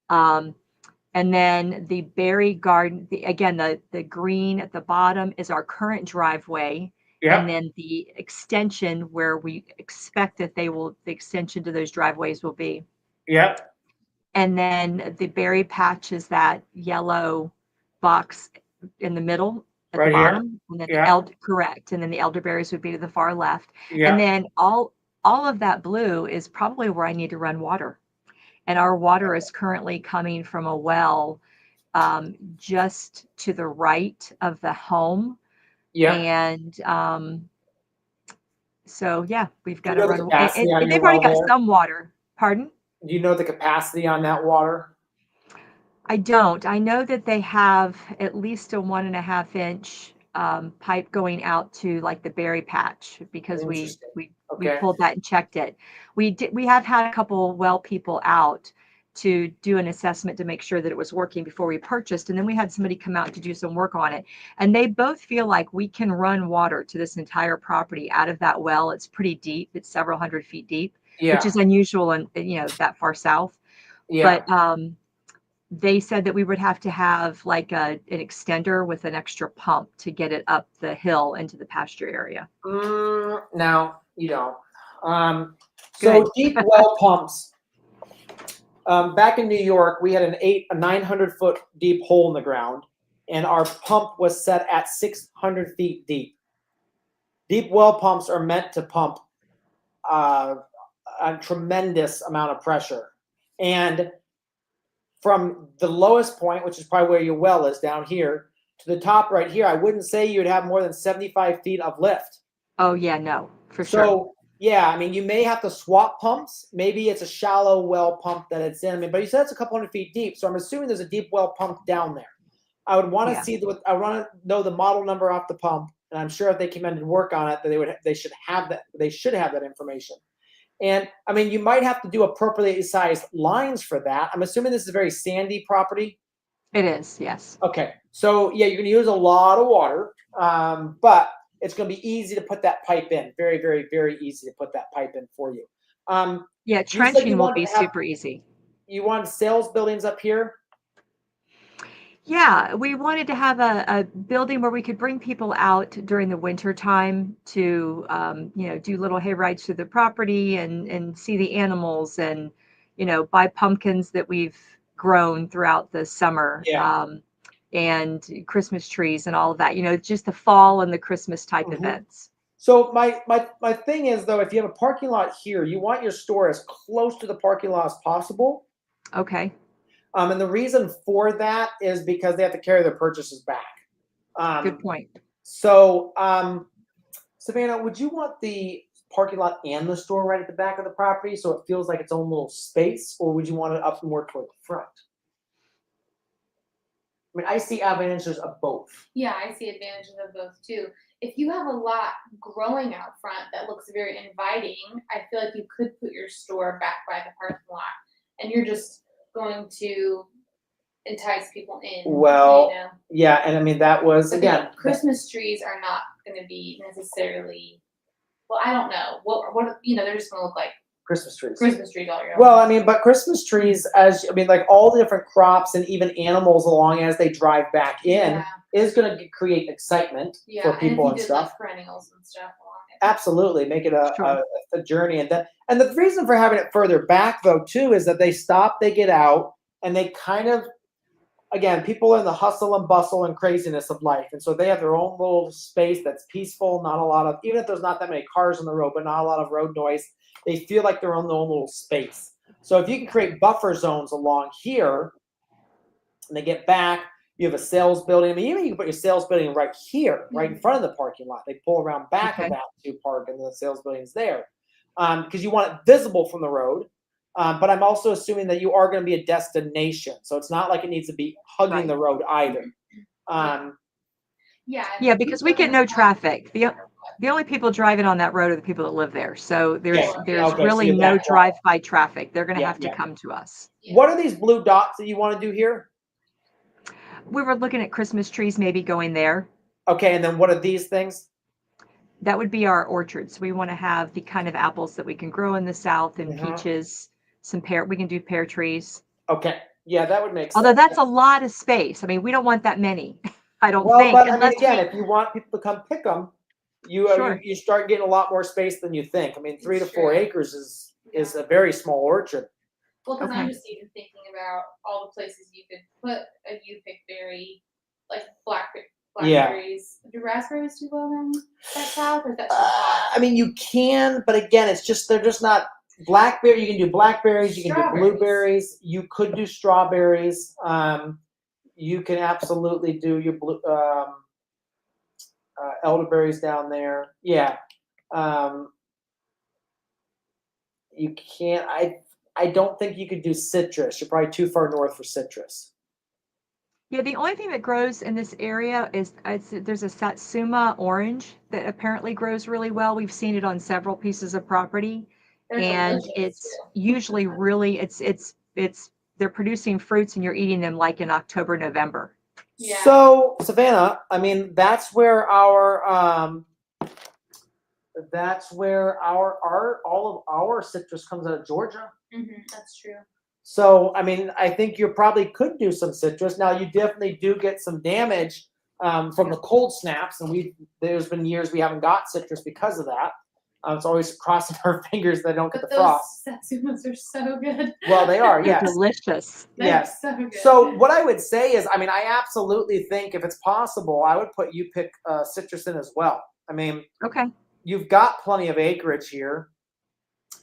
And then the berry garden, the green at the bottom is our current driveway. And then the extension where we expect that the extension to those driveways will be. And then the berry patch is that yellow box in the middle at the bottom. And then correct. And then the elderberries would be to the far left. And then all of that blue is probably where I need to run water. And our water is currently coming from a well just to the right of the home. Yeah. And so, yeah, we've got Do you to know the run. capacity on And your they've already well got there? some water. Pardon? Do you know the capacity on that water? I don't. I know that they have at least a 1.5 inch pipe going out to like the berry patch because Interesting. we Okay. pulled that and checked it. We have had a couple well people out to do an assessment to make sure that it was working before we purchased, and then we had somebody come out to do some work on it, and they both feel like we can run water to this entire property out of that well. It's pretty deep. It's several hundred feet deep, which Yeah. is unusual and that far south. Yeah. But they said that we would have to have like an extender with an extra pump to get it up the hill into the pasture area. No, you don't. So Good. deep well pumps. Back in New York, we had a 900-foot deep hole in the ground, and our pump was set at 600 feet deep. Deep well pumps are meant to pump a tremendous amount of pressure, and from the lowest point, which is probably where your well is down here, to the top right here, I wouldn't say you'd have more than 75 feet of lift. Oh yeah, no, for sure. So yeah, I mean, you may have to swap pumps. Maybe it's a shallow well pump that it's in. I mean, but you said it's a couple hundred feet deep, so I'm assuming there's a deep well pump down there. I would want to Yeah. see I want to know the model number off the pump, and I'm sure if they came in and work on it, that they should have that. They should have that information. And I mean, you might have to do appropriately sized lines for that. I'm assuming this is a very sandy property. It is, yes. Okay, so yeah, you're going to use a lot of water, but it's going to be easy to put that pipe in. Very, very, very easy to put that pipe in for you. Yeah, You said trenching you will wanted be to have, super easy. you wanted sales buildings up here. Yeah, we wanted to have a building where we could bring people out during the winter time to, do little hay rides through the property and see the animals and, buy pumpkins that we've grown throughout the summer, Yeah. and Christmas trees and all of that, just the fall and the Christmas type Mhm. events. So my thing is though, if you have a parking lot here, you want your store as close to the parking lot as possible. Okay. And the reason for that is because they have to carry their purchases back. Good point. So, Savannah, would you want the parking lot and the store right at the back of the property so it feels like its own little space, or would you want it up more toward the front? I mean, I see advantages of both. Yeah, I see advantages of both too. If you have a lot growing out front that looks very inviting, I feel like you could put your store back by the parking lot, and you're just going to entice people in. Well, yeah, and I mean that was But again. the Christmas trees are not going to be necessarily. Well, I don't know. What they're just going to look like Christmas trees. Christmas trees all year long. Well, I mean, but Christmas trees, like all the different crops and even animals along as they drive back in, is going to create excitement for people and stuff. Like perennials and stuff along it. Absolutely, make it Sure. a journey, and the reason for having it further back though too is that they stop, they get out, and they kind of, again, people are in the hustle and bustle and craziness of life, and so they have their own little space that's peaceful. Not a lot of, even if there's not that many cars on the road, but not a lot of road noise. They feel like they're on their own little space. So if you can create buffer zones along here, and they get back, you have a sales building. I mean, even you can put your sales building right here, right in front of the parking lot. They pull around back of that to park, and the sales building's there, because you want it visible from the road. But I'm also assuming that you are going to be a destination, so it's not like it needs to be hugging the road either. Yeah, because we get no traffic. The only people driving on that road are the people that live there. So there's Okay, so really you're no that drive-by traffic. They're going to Yeah, have to yeah. come to us. What are these blue dots that you want to do here? We were looking at Christmas trees maybe going there. Okay, and then what are these things? That would be our orchards. We want to have the kind of apples that we can grow in the South and Mhm. peaches, we can do pear trees. Okay, yeah, that would make sense. Although that's a lot of space. I mean, we don't want that many. I don't Well, think. but I mean, unless again, if you want people to come pick them, Sure. you start getting a lot more space than you think. I mean, 3 to 4 Sure. acres is a very small orchard. Well, because I'm Okay. just even thinking about all the places you could put a you-pick berry, like blackberries. Do raspberries do well in that south, or is that too hot? I mean, you can, but again, they're just not blackberry. You can do blackberries, you can do Strawberries. blueberries, you could do strawberries. you can absolutely do your blue, elderberries down there. Yeah. You can't. I don't think you could do citrus. You're probably too far north for citrus. Yeah, the only thing that grows in this area is there's a Satsuma orange that apparently grows really well. We've seen it on several pieces of property, They're and delicious, it's too. usually really it's they're producing fruits and you're eating them like in October, November. Yeah. So Savannah, I mean, that's where our all of our citrus comes out of Georgia. That's true. So I mean, I think you probably could do some citrus. Now you definitely do get some damage from the cold snaps, and there's been years we haven't got citrus because of that. It's always crossing our fingers that I don't get But the frost. those Satsumas are so good. Well, they are, They're yes. delicious. They're Yes. so good. So what I would say is, I mean, I absolutely think if it's possible, I would put you pick citrus in as well. I mean, Okay. you've got plenty of acreage here.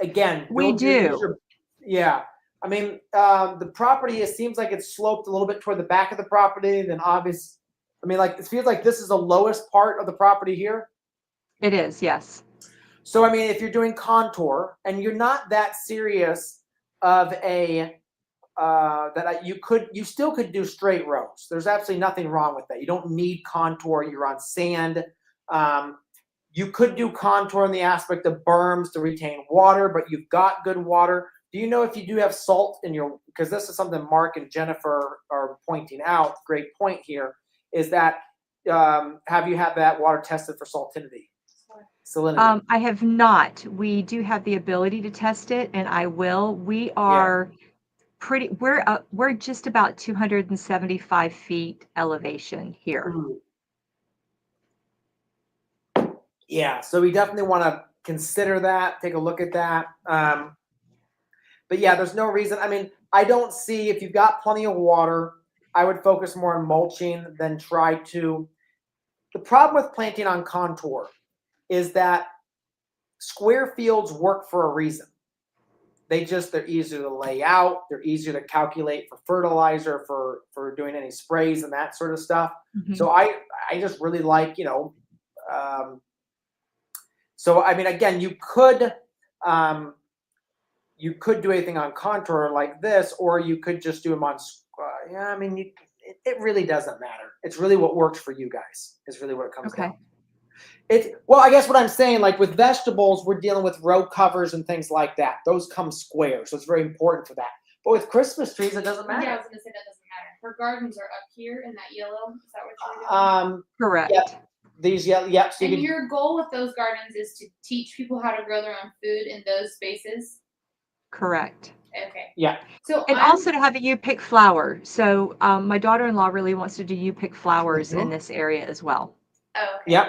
Again, We do. Yeah. I mean, the property, it seems like it's sloped a little bit toward the back of the property. Then like it feels like this is the lowest part of the property here. It is, yes. So, I mean, if you're doing contour and you're not that serious of you still could do straight rows. There's absolutely nothing wrong with that. You don't need contour. You're on sand. You could do contour in the aspect of berms to retain water, but you've got good water. Do you know if you do have salt in because this is something Mark and Jennifer are pointing out, great point here, is that have you had that water tested for salinity? I have not. We do have the ability to test it, and I will. We are we're just about 275 feet elevation here. Yeah, so we definitely want to consider that, take a look at that. But yeah, there's no reason. I mean, I don't see, if you've got plenty of water, I would focus more on mulching than try to. The problem with planting on contour is that square fields work for a reason. They're easier to lay out. They're easier to calculate for fertilizer, for doing any sprays and that sort of stuff. Mm-hmm. So I just really like, so I mean, again, you could do anything on contour like this, or you could just do them on, I mean, it really doesn't matter. It's really what works for you guys is really what it comes down to. Well, I guess what I'm saying, like with vegetables, we're dealing with row covers and things like that. Those come square, so it's very important for that. But with Christmas trees, it doesn't matter. Yeah, I was gonna say that doesn't matter. Her gardens are up here in that yellow. Is that what you're doing? Correct. Yep. These yellow, yep. So and your goal with those gardens is to teach people how to grow their own food in those spaces? Correct. Okay. Yeah. So also to have a you pick flower. So my daughter-in-law really wants to do you pick flowers in this area as well. Oh, okay. Yep.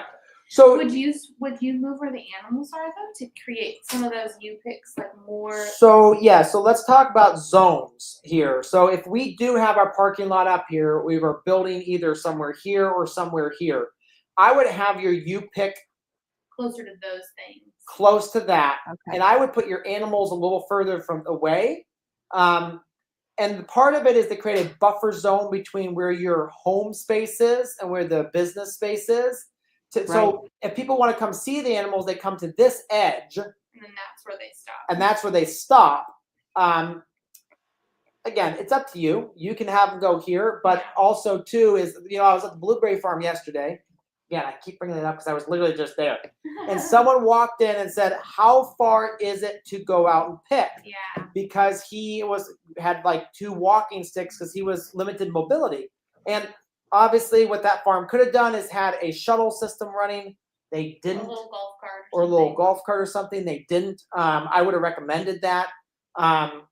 So would you move where the animals are though to create some of those you picks like more? So yeah, so let's talk about zones here. So if we do have our parking lot up here, we were building either somewhere here or somewhere here. I would have your you pick closer to those things. Close to that. Okay. And I would put your animals a little further from away. And the part of it is to create a buffer zone between where your home space is and where the business space is. So if people want to come see the animals, they come to this edge. And then that's where they stop. And that's where they stop. Again, it's up to you. You can have them go here. But also, too, is, I was at the blueberry farm yesterday. Again, I keep bringing it up because I was literally just there. And someone walked in and said, how far is it to go out and pick? Yeah. Because he had like 2 walking sticks because he was limited mobility. And obviously what that farm could have done is had a shuttle system running. They didn't. A little golf cart. Or a little golf cart or something. They didn't. I would have recommended that. But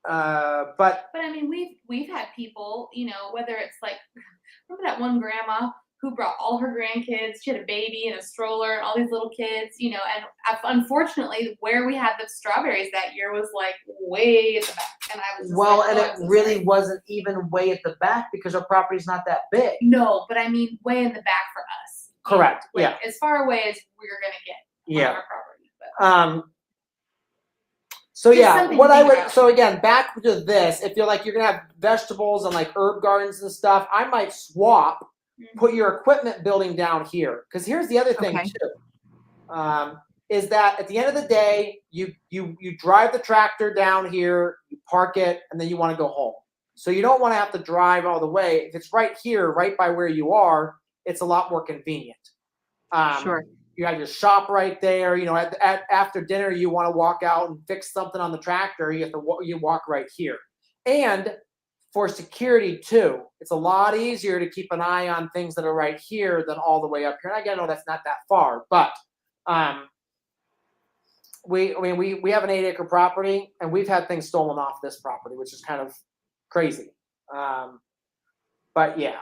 I mean, we've had people, whether it's like, remember that one grandma who brought all her grandkids? She had a baby and a stroller and all these little kids, and unfortunately, where we had the strawberries that year was like way at the back, and I was just and it really wasn't even way at the back because our property's not that big. No, but I mean, way in the back for us. Correct. Like, yeah. as far away as we're gonna get on our property. But. So Just yeah, something what to I think would, about. so again, back to this, if you're like, you're gonna have vegetables and like herb gardens and stuff, I might swap, put your equipment building down here. Cause here's the other thing Okay. too. Is that at the end of the day, you drive the tractor down here, you park it, and then you want to go home. So you don't want to have to drive all the way. If it's right here, right by where you are, it's a lot more convenient. Sure. You have your shop right there. You know, after dinner, you want to walk out and fix something on the tractor. You have to you walk right here. And for security too, it's a lot easier to keep an eye on things that are right here than all the way up here. And I know that's not that far, but we have an 8-acre property, and we've had things stolen off this property, which is kind of crazy. But yeah.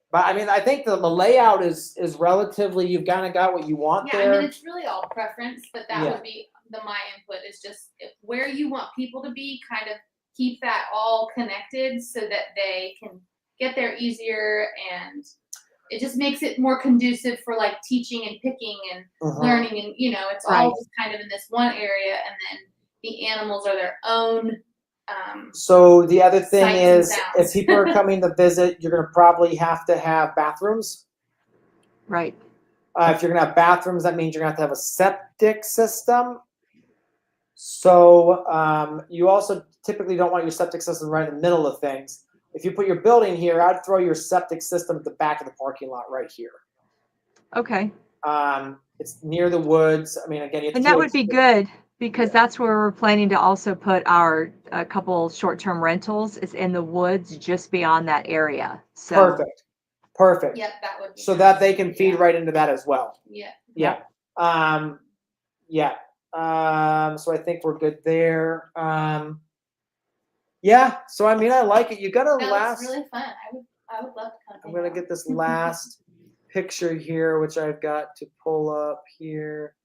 But I mean, I think the layout is relatively, you've kind of got what you want Yeah, there. I mean, it's really all preference, but that Yeah. would be my input is just where you want people to be, kind of keep that all connected so that they can get there easier, and it just makes it more conducive for like teaching and picking and learning, and it's all just kind of in this one area, and then the animals are their own. So the other thing Sights and is, sounds. if people are coming to visit, you're going to probably have to have bathrooms. Right. If you're going to have bathrooms, that means you're going to have a septic system. So you also typically don't want your septic system right in the middle of things. If you put your building here, I'd throw your septic system at the back of the parking lot right here. Okay. It's near the woods. I mean, again, And that would be good, because that's where we're planning to also put our a couple short-term rentals, is in the woods just beyond that area. So Perfect. Yep, that would be So nice. that they can feed right into that as well. Yeah. Yeah. So I think we're good there. Yeah. So I mean, I like it. You got a That last. looks really fun. I would love to come. I'm gonna get this last picture here, which I've got to pull up here.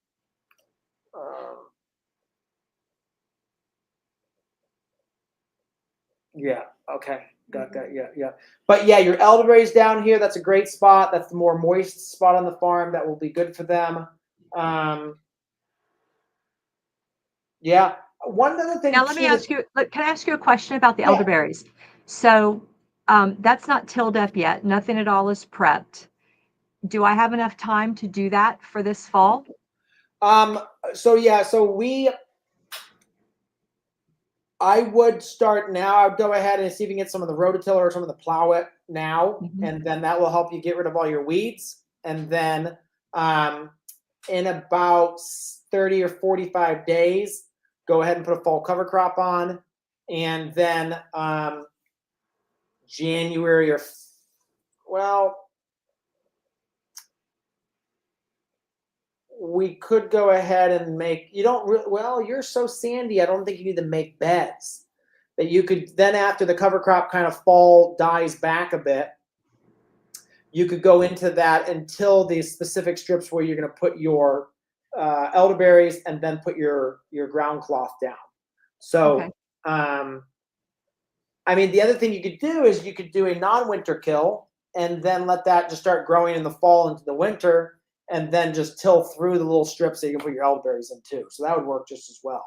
Yeah. Okay. Got that. Yeah. But yeah, your elderberries down here. That's a great spot. That's the more moist spot on the farm. That will be good for them. Yeah. One other thing. now let me ask you, can I ask you a question about the Yeah. elderberries? So that's not tilled up yet. Nothing at all is prepped. Do I have enough time to do that for this fall? So yeah. I would start now. I would go ahead and see if you can get some of the rototiller or some of the plow it now, and then that will help you get rid of all your weeds. And then in about 30 or 45 days, go ahead and put a fall cover crop on. And then January we could go ahead and make, you're so sandy, I don't think you need to make beds. That you could then, after the cover crop kind of fall dies back a bit, you could go into that until these specific strips where you're going to put your elderberries and then put your ground cloth down. So, I mean, the other thing you could do is you could do a non-winter kill and then let that just start growing in the fall into the winter, and then just till through the little strips that you can put your elderberries in too. So that would work just as well.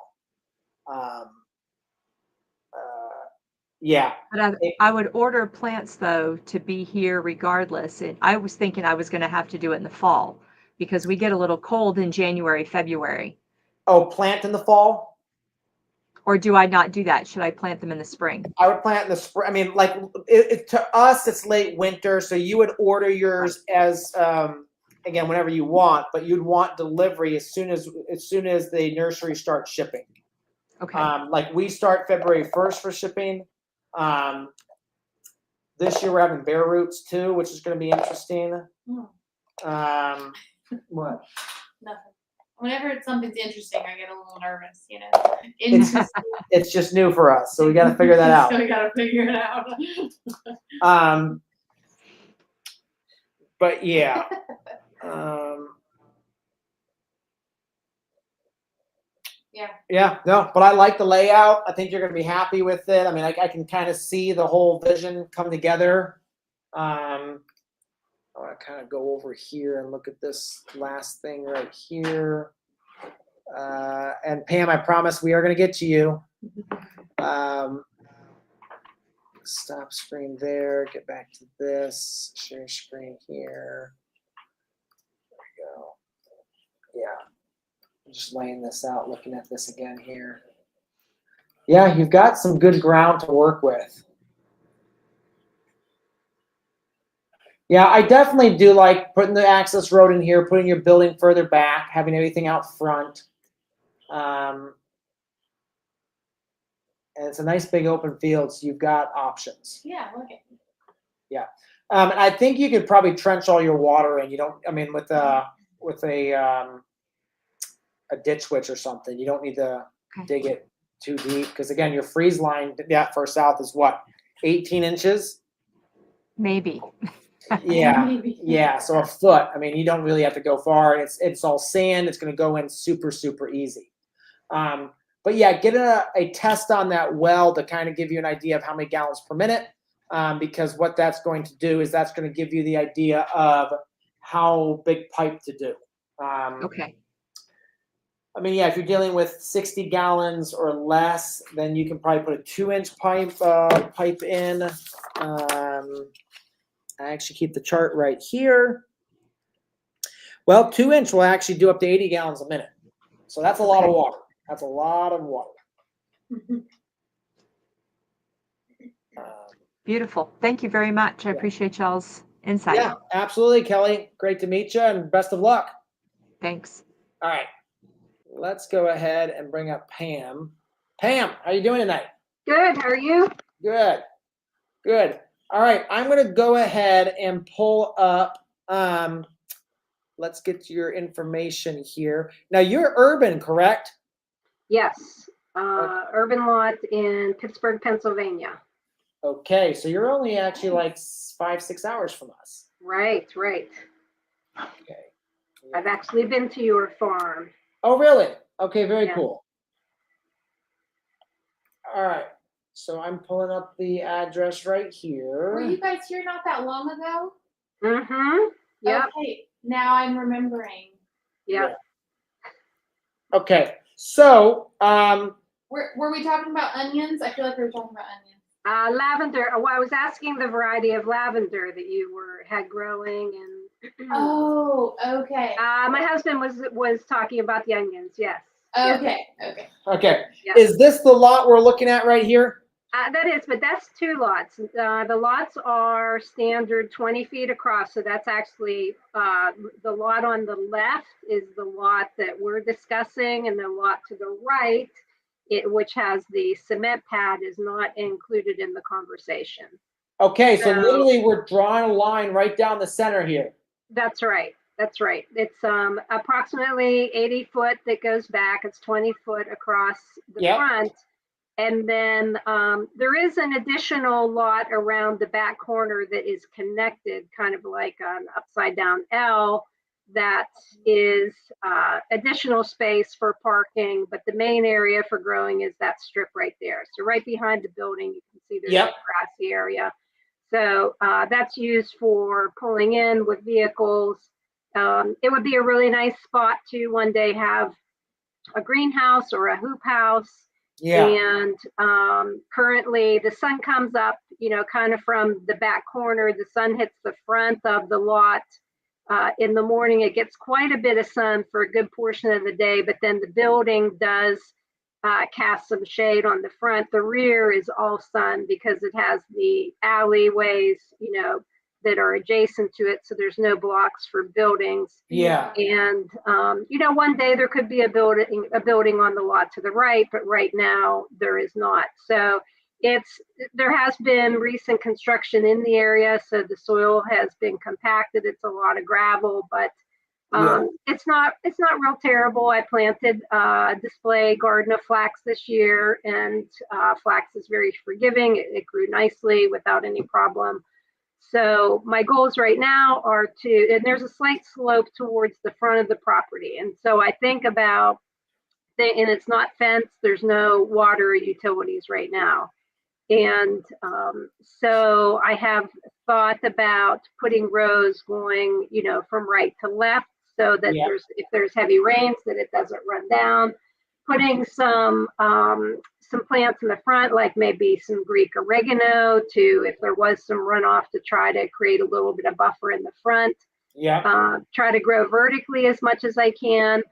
Yeah. But I would order plants though to be here regardless. And I was thinking I was going to have to do it in the fall, because we get a little cold in January, February. Oh, plant in the fall? Or do I not do that? Should I plant them in the spring? I would plant in the spring. I mean, like to us, it's late winter, so you would order yours as again whenever you want, but you'd want delivery as soon as the nursery starts shipping. Okay. Like we start February 1st for shipping. This year we're having bare roots too, which is going to be interesting. What? Nothing. Whenever something's interesting, I get a little nervous, It's just new for us, so we got to figure that out. So we got to figure it out. But yeah. Yeah, no, but I like the layout. I think you're going to be happy with it. I mean, I can kind of see the whole vision come together. I want to kind of go over here and look at this last thing right here. And Pam, I promise we are going to get to you. Stop screen there. Get back to this. Share screen here. There we go. Yeah. I'm just laying this out, looking at this again here. Yeah, you've got some good ground to work with. Yeah, I definitely do like putting the access road in here, putting your building further back, having everything out front. And it's a nice big open field, so you've got options. Yeah, look at Yeah. And I think you could probably trench all your water in. You don't, I mean, with a ditch switch or something, you don't need to dig it too deep. Because again, your freeze line, that far south is what, 18 inches? Maybe. Yeah. Maybe. Yeah. So a foot. I mean, you don't really have to go far. It's all sand. It's going to go in super, super easy. But yeah, get a test on that well to kind of give you an idea of how many gallons per minute. Because what that's going to do is that's going to give you the idea of how big pipe to do. Okay. I mean, yeah, if you're dealing with 60 gallons or less, then you can probably put a 2-inch pipe in. I actually keep the chart right here. Well, 2-inch will actually do up to 80 gallons a minute. So that's a lot of water. That's a lot of water. Beautiful. Thank you very much. I appreciate y'all's insight. Yeah, absolutely, Kelly. Great to meet you and best of luck. Thanks. All right. Let's go ahead and bring up Pam. Pam, how you doing tonight? Good. How are you? Good. Good. All right. I'm going to go ahead and pull up. Let's get to your information here. Now, you're urban, correct? Yes. Urban lot in Pittsburgh, Pennsylvania. Okay. So you're only actually like 5-6 hours from us. Right. Right. Okay. I've actually been to your farm. Oh, really? Okay. Very Yeah. cool. All right. So I'm pulling up the address right here. Were you guys here not that long ago? Mm-hmm. Yep. Okay, now I'm remembering. Yep. Okay. So, Were we talking about onions? I feel like we were talking about onions. Lavender. Well, I was asking the variety of lavender that you had growing, and Oh, okay. my husband was talking about the onions. Yes. Yes. Okay. okay. Yep. Is this the lot we're looking at right here? That is, but that's 2 lots. The lots are standard 20 feet across. So that's actually the lot on the left is the lot that we're discussing, and the lot to the right, which has the cement pad, is not included in the conversation. Okay, so literally we're drawing a line right down the center here. That's right. That's right. It's approximately 80 foot that goes back. It's 20 foot across the Yep. front. And then there is an additional lot around the back corner that is connected, kind of like an upside down L, that is additional space for parking. But the main area for growing is that strip right there. So right behind the building, you can see there's Yep. a grassy area. So that's used for pulling in with vehicles. It would be a really nice spot to one day have a greenhouse or a hoop house. Yeah. And currently the sun comes up, kind of from the back corner. The sun hits the front of the lot in the morning. It gets quite a bit of sun for a good portion of the day, but then the building does cast some shade on the front. The rear is all sun because it has the alleyways, that are adjacent to it. So there's no blocks for buildings. Yeah. And, one day there could be a building on the lot to the right, but right now there is not. So there has been recent construction in the area. So the soil has been compacted. It's a lot of gravel, but it's not real terrible. I planted a display garden of flax this year, and flax is very forgiving. It grew nicely without any problem. So my goals right now are and there's a slight slope towards the front of the property. And so I think about, and it's not fenced, there's no water or utilities right now. And so I have thought about putting rows going, from right to left. so that Yeah. if there's heavy rains, that it doesn't run down. Putting some plants in the front, like maybe some Greek oregano if there was some runoff, to try to create a little bit of buffer in the front. Yeah. Try to grow vertically as much as I can.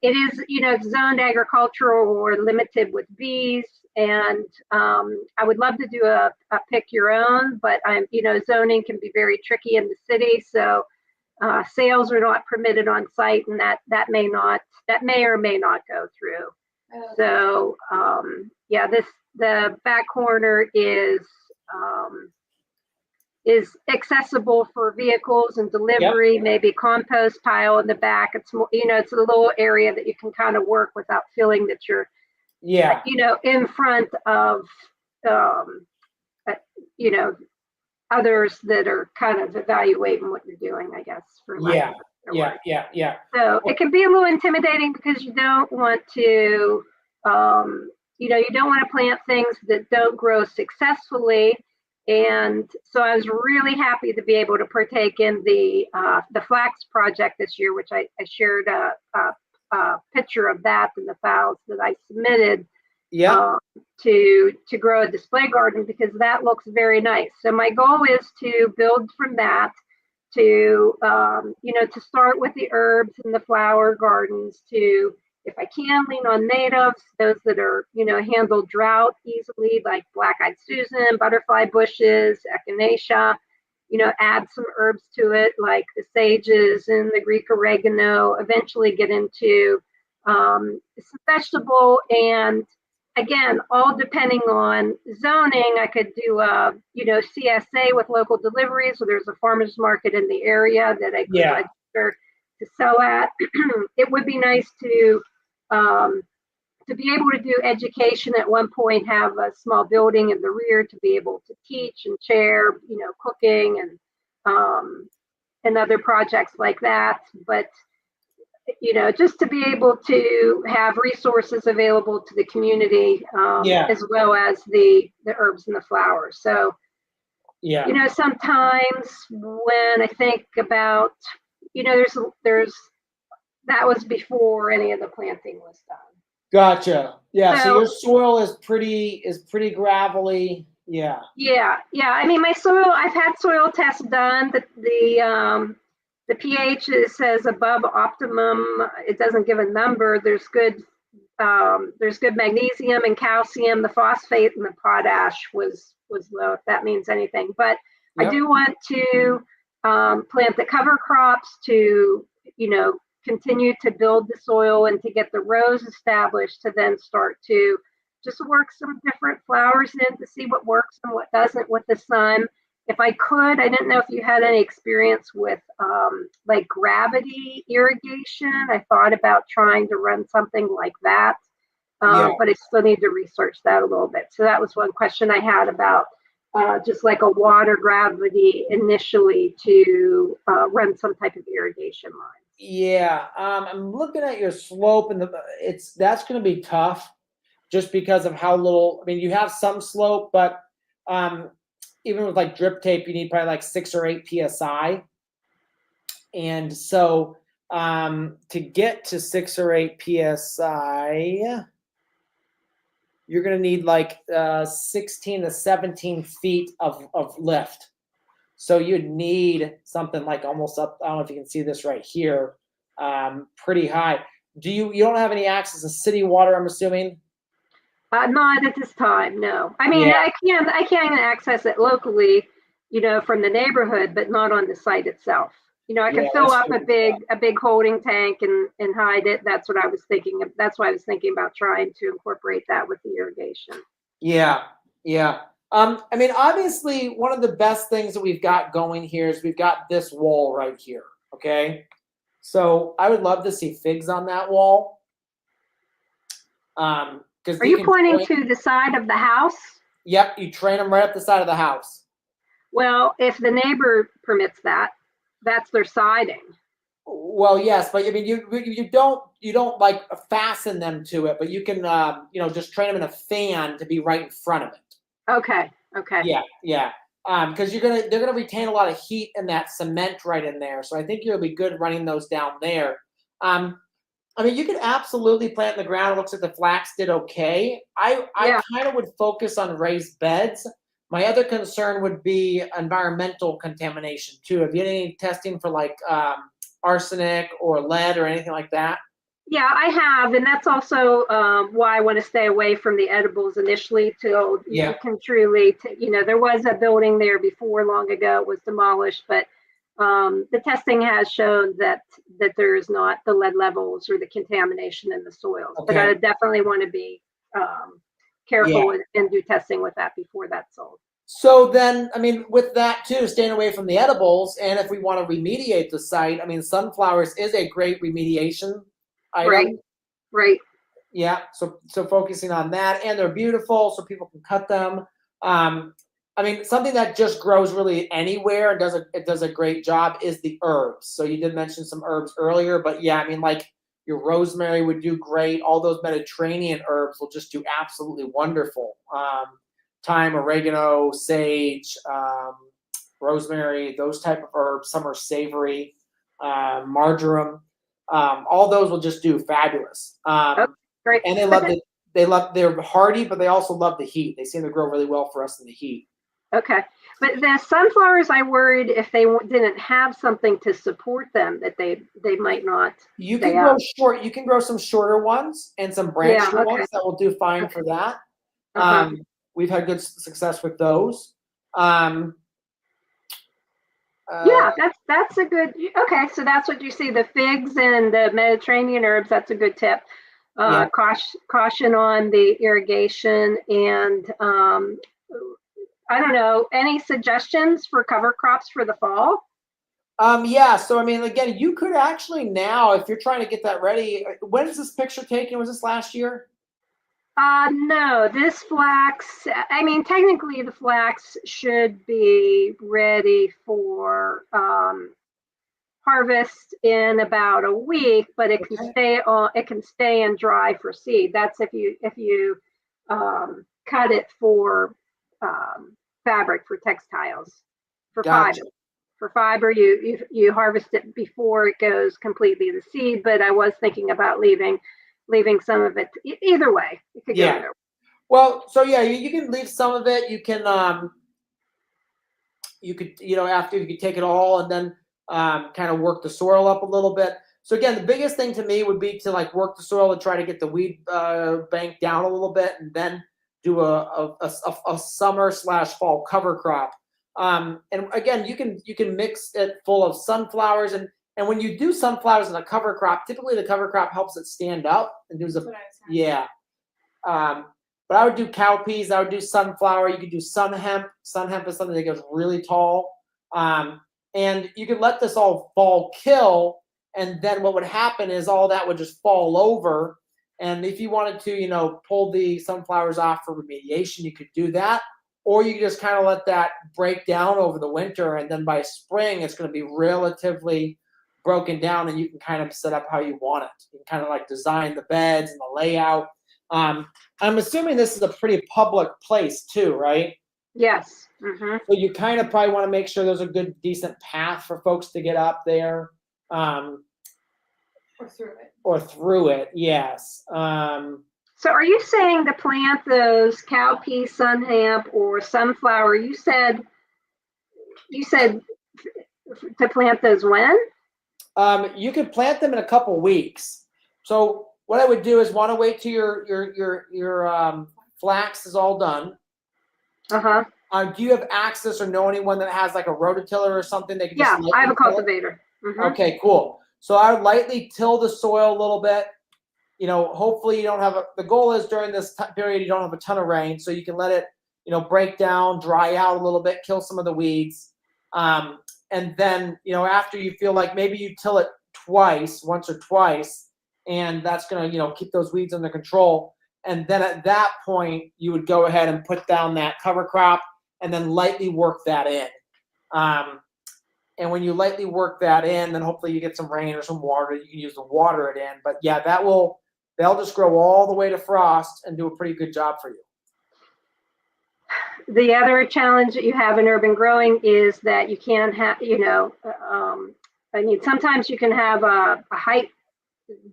It is, it's zoned agricultural or limited with bees, and I would love to do a pick your own, but zoning can be very tricky in the city, so sales are not permitted on site, and that may or may not go through. So the back corner is accessible for vehicles and delivery. Maybe compost pile in the back. It's more, it's a little area that you can kind of work without feeling that you're, in front of, others that are kind of evaluating what you're doing, I guess. Yeah. So it can be a little intimidating because you don't want to, you don't want to plant things that don't grow successfully. And so I was really happy to be able to partake in the flax project this year, which I shared a picture of that in the files that I submitted to grow a display garden, because that looks very nice. So my goal is to build from that to start with the herbs and the flower gardens, to, if I can, lean on natives, those that are, handle drought easily, like black-eyed Susan, butterfly bushes, echinacea, add some herbs to it, like the sages and the Greek oregano, eventually get into some vegetable. And again, all depending on zoning, I could do CSA with local deliveries. So there's a farmer's market in the area that I could register to sell at. It would be nice to be able to do education at one point, have a small building in the rear to be able to teach and share, cooking and other projects like that. But, just to be able to have resources available to the community, as well as the herbs and the flowers. So, sometimes when I think about, there's that was before any of the planting was done. Gotcha. Yeah. So your soil is pretty gravelly. Yeah. Yeah. I mean, my soil, I've had soil tests done. The pH says above optimum. It doesn't give a number. There's good magnesium and calcium. The phosphate and the potash was low, if that means anything. But I do want to plant the cover crops to, continue to build the soil and to get the rows established, to then start to just work some different flowers in to see what works and what doesn't with the sun. If I could, I didn't know if you had any experience with like gravity irrigation. I thought about trying to run something like that, but I still need to research that a little bit. So that was one question I had about just like a water gravity initially to run some type of irrigation line. Yeah, I'm looking at your slope, and that's going to be tough, just because of how little. I mean, you have some slope, but even with like drip tape, you need probably like 6 or 8 psi, and so to get to 6 or 8 psi, you're going to need like 16 to 17 feet of lift. So you'd need something like almost up. I don't know if you can see this right here, pretty high. You don't have any access to city water, I'm assuming? Not at this time, no. I mean, I can access it locally, from the neighborhood, but not on the site itself. I can fill up a big holding tank and hide it. That's what I was thinking of. That's why I was thinking about trying to incorporate that with the irrigation. Yeah. I mean, obviously, one of the best things that we've got going here is we've got this wall right here, okay? So I would love to see figs on that wall. Are you pointing to the side of the house? Yep, you train them right up the side of the house. Well, if the neighbor permits that, that's their siding. Well, yes, but I mean, you don't like fasten them to it, but you can, just train them in a fan to be right in front of it. Okay. Yeah. because they're gonna retain a lot of heat in that cement right in there. So I think you'll be good running those down there. I mean, you could absolutely plant in the ground. It looks like the flax did okay. I Yeah. kind of would focus on raised beds. My other concern would be environmental contamination too. Have you had any testing for like arsenic or lead or anything like that? Yeah, I have, and that's also why I want to stay away from the edibles initially till Yeah. you can truly, there was a building there before long ago, it was demolished, but the testing has shown that there is not the lead levels or the contamination in the soils. But Okay. I definitely want to be careful and do testing with that before that's sold. So then, I mean, with that too, staying away from the edibles, and if we want to remediate the site, I mean, sunflowers is a great remediation item. Right, right. Yeah, so focusing on that, and they're beautiful, so people can cut them. I mean, something that just grows really anywhere and does a great job is the herbs. So you did mention some herbs earlier, but yeah, I mean, like your rosemary would do great. All those Mediterranean herbs will just do absolutely wonderful. Thyme, oregano, sage, rosemary, those type of herbs. Some are savory, marjoram. All those will just do fabulous. Great. And they're hardy, but they also love the heat. They seem to grow really well for us in the heat. Okay. But the sunflowers, I worried if they didn't have something to support them, that they might not. You can grow short. You can grow some shorter ones and some branched Yeah, okay. ones that will do fine for that. Uh-huh. We've had good success with those. Yeah, that's a good. Okay, so that's what you see. The figs and the Mediterranean herbs. That's a good tip. Yeah. Caution on the irrigation, and I don't know. Any suggestions for cover crops for the fall? Yeah. So I mean, again, you could actually now, if you're trying to get that ready. When is this picture taken? Was this last year? No, this flax, I mean, technically the flax should be ready for harvest in about a week, but it can stay and dry for seed. That's if you cut it for fabric, for textiles, for Gotcha. fiber. For fiber, you harvest it before it goes completely to seed, but I was thinking about leaving some of it. Either way, it could go Yeah. either way. Well, so yeah, you can leave some of it. You can after you could take it all and then kind of work the soil up a little bit. So again, the biggest thing to me would be to like work the soil and try to get the weed bank down a little bit, and then do a summer/fall cover crop. And again, you can mix it full of sunflowers, and when you do sunflowers in a cover crop, typically the cover crop helps it stand up and do yeah. But I would do cowpeas. I would do sunflower. You could do sun hemp. Sun hemp is something that goes really tall. And you could let this all fall kill, and then what would happen is all that would just fall over. And if you wanted to, pull the sunflowers off for remediation, you could do that. Or you could just kind of let that break down over the winter, and then by spring, it's going to be relatively broken down, and you can kind of set up how you want it. You can kind of like design the beds and the layout. I'm assuming this is a pretty public place too, right? Yes. Mm-hmm. So you kind of probably want to make sure there's a good, decent path for folks to get up there. Or through it, yes. So are you saying to plant those cowpea, sun hemp, or sunflower? You said to plant those when? You could plant them in a couple weeks. So what I would do is want to wait till your flax is all done. Uh-huh. Do you have access or know anyone that has like a rototiller or something? They can Yeah, just I have a cultivator. Mm-hmm. Okay, cool. So I would lightly till the soil a little bit. Hopefully you don't have the goal is during this period you don't have a ton of rain, so you can let it, break down, dry out a little bit, kill some of the weeds. And then, after you feel like maybe you till it once or twice, and that's going to, keep those weeds under control. And then at that point, you would go ahead and put down that cover crop and then lightly work that in. And when you lightly work that in, then hopefully you get some rain or some water. You can use to water it in. But yeah, they'll just grow all the way to frost and do a pretty good job for you. the other challenge that you have in urban growing is that you can have, I mean, sometimes you can have a height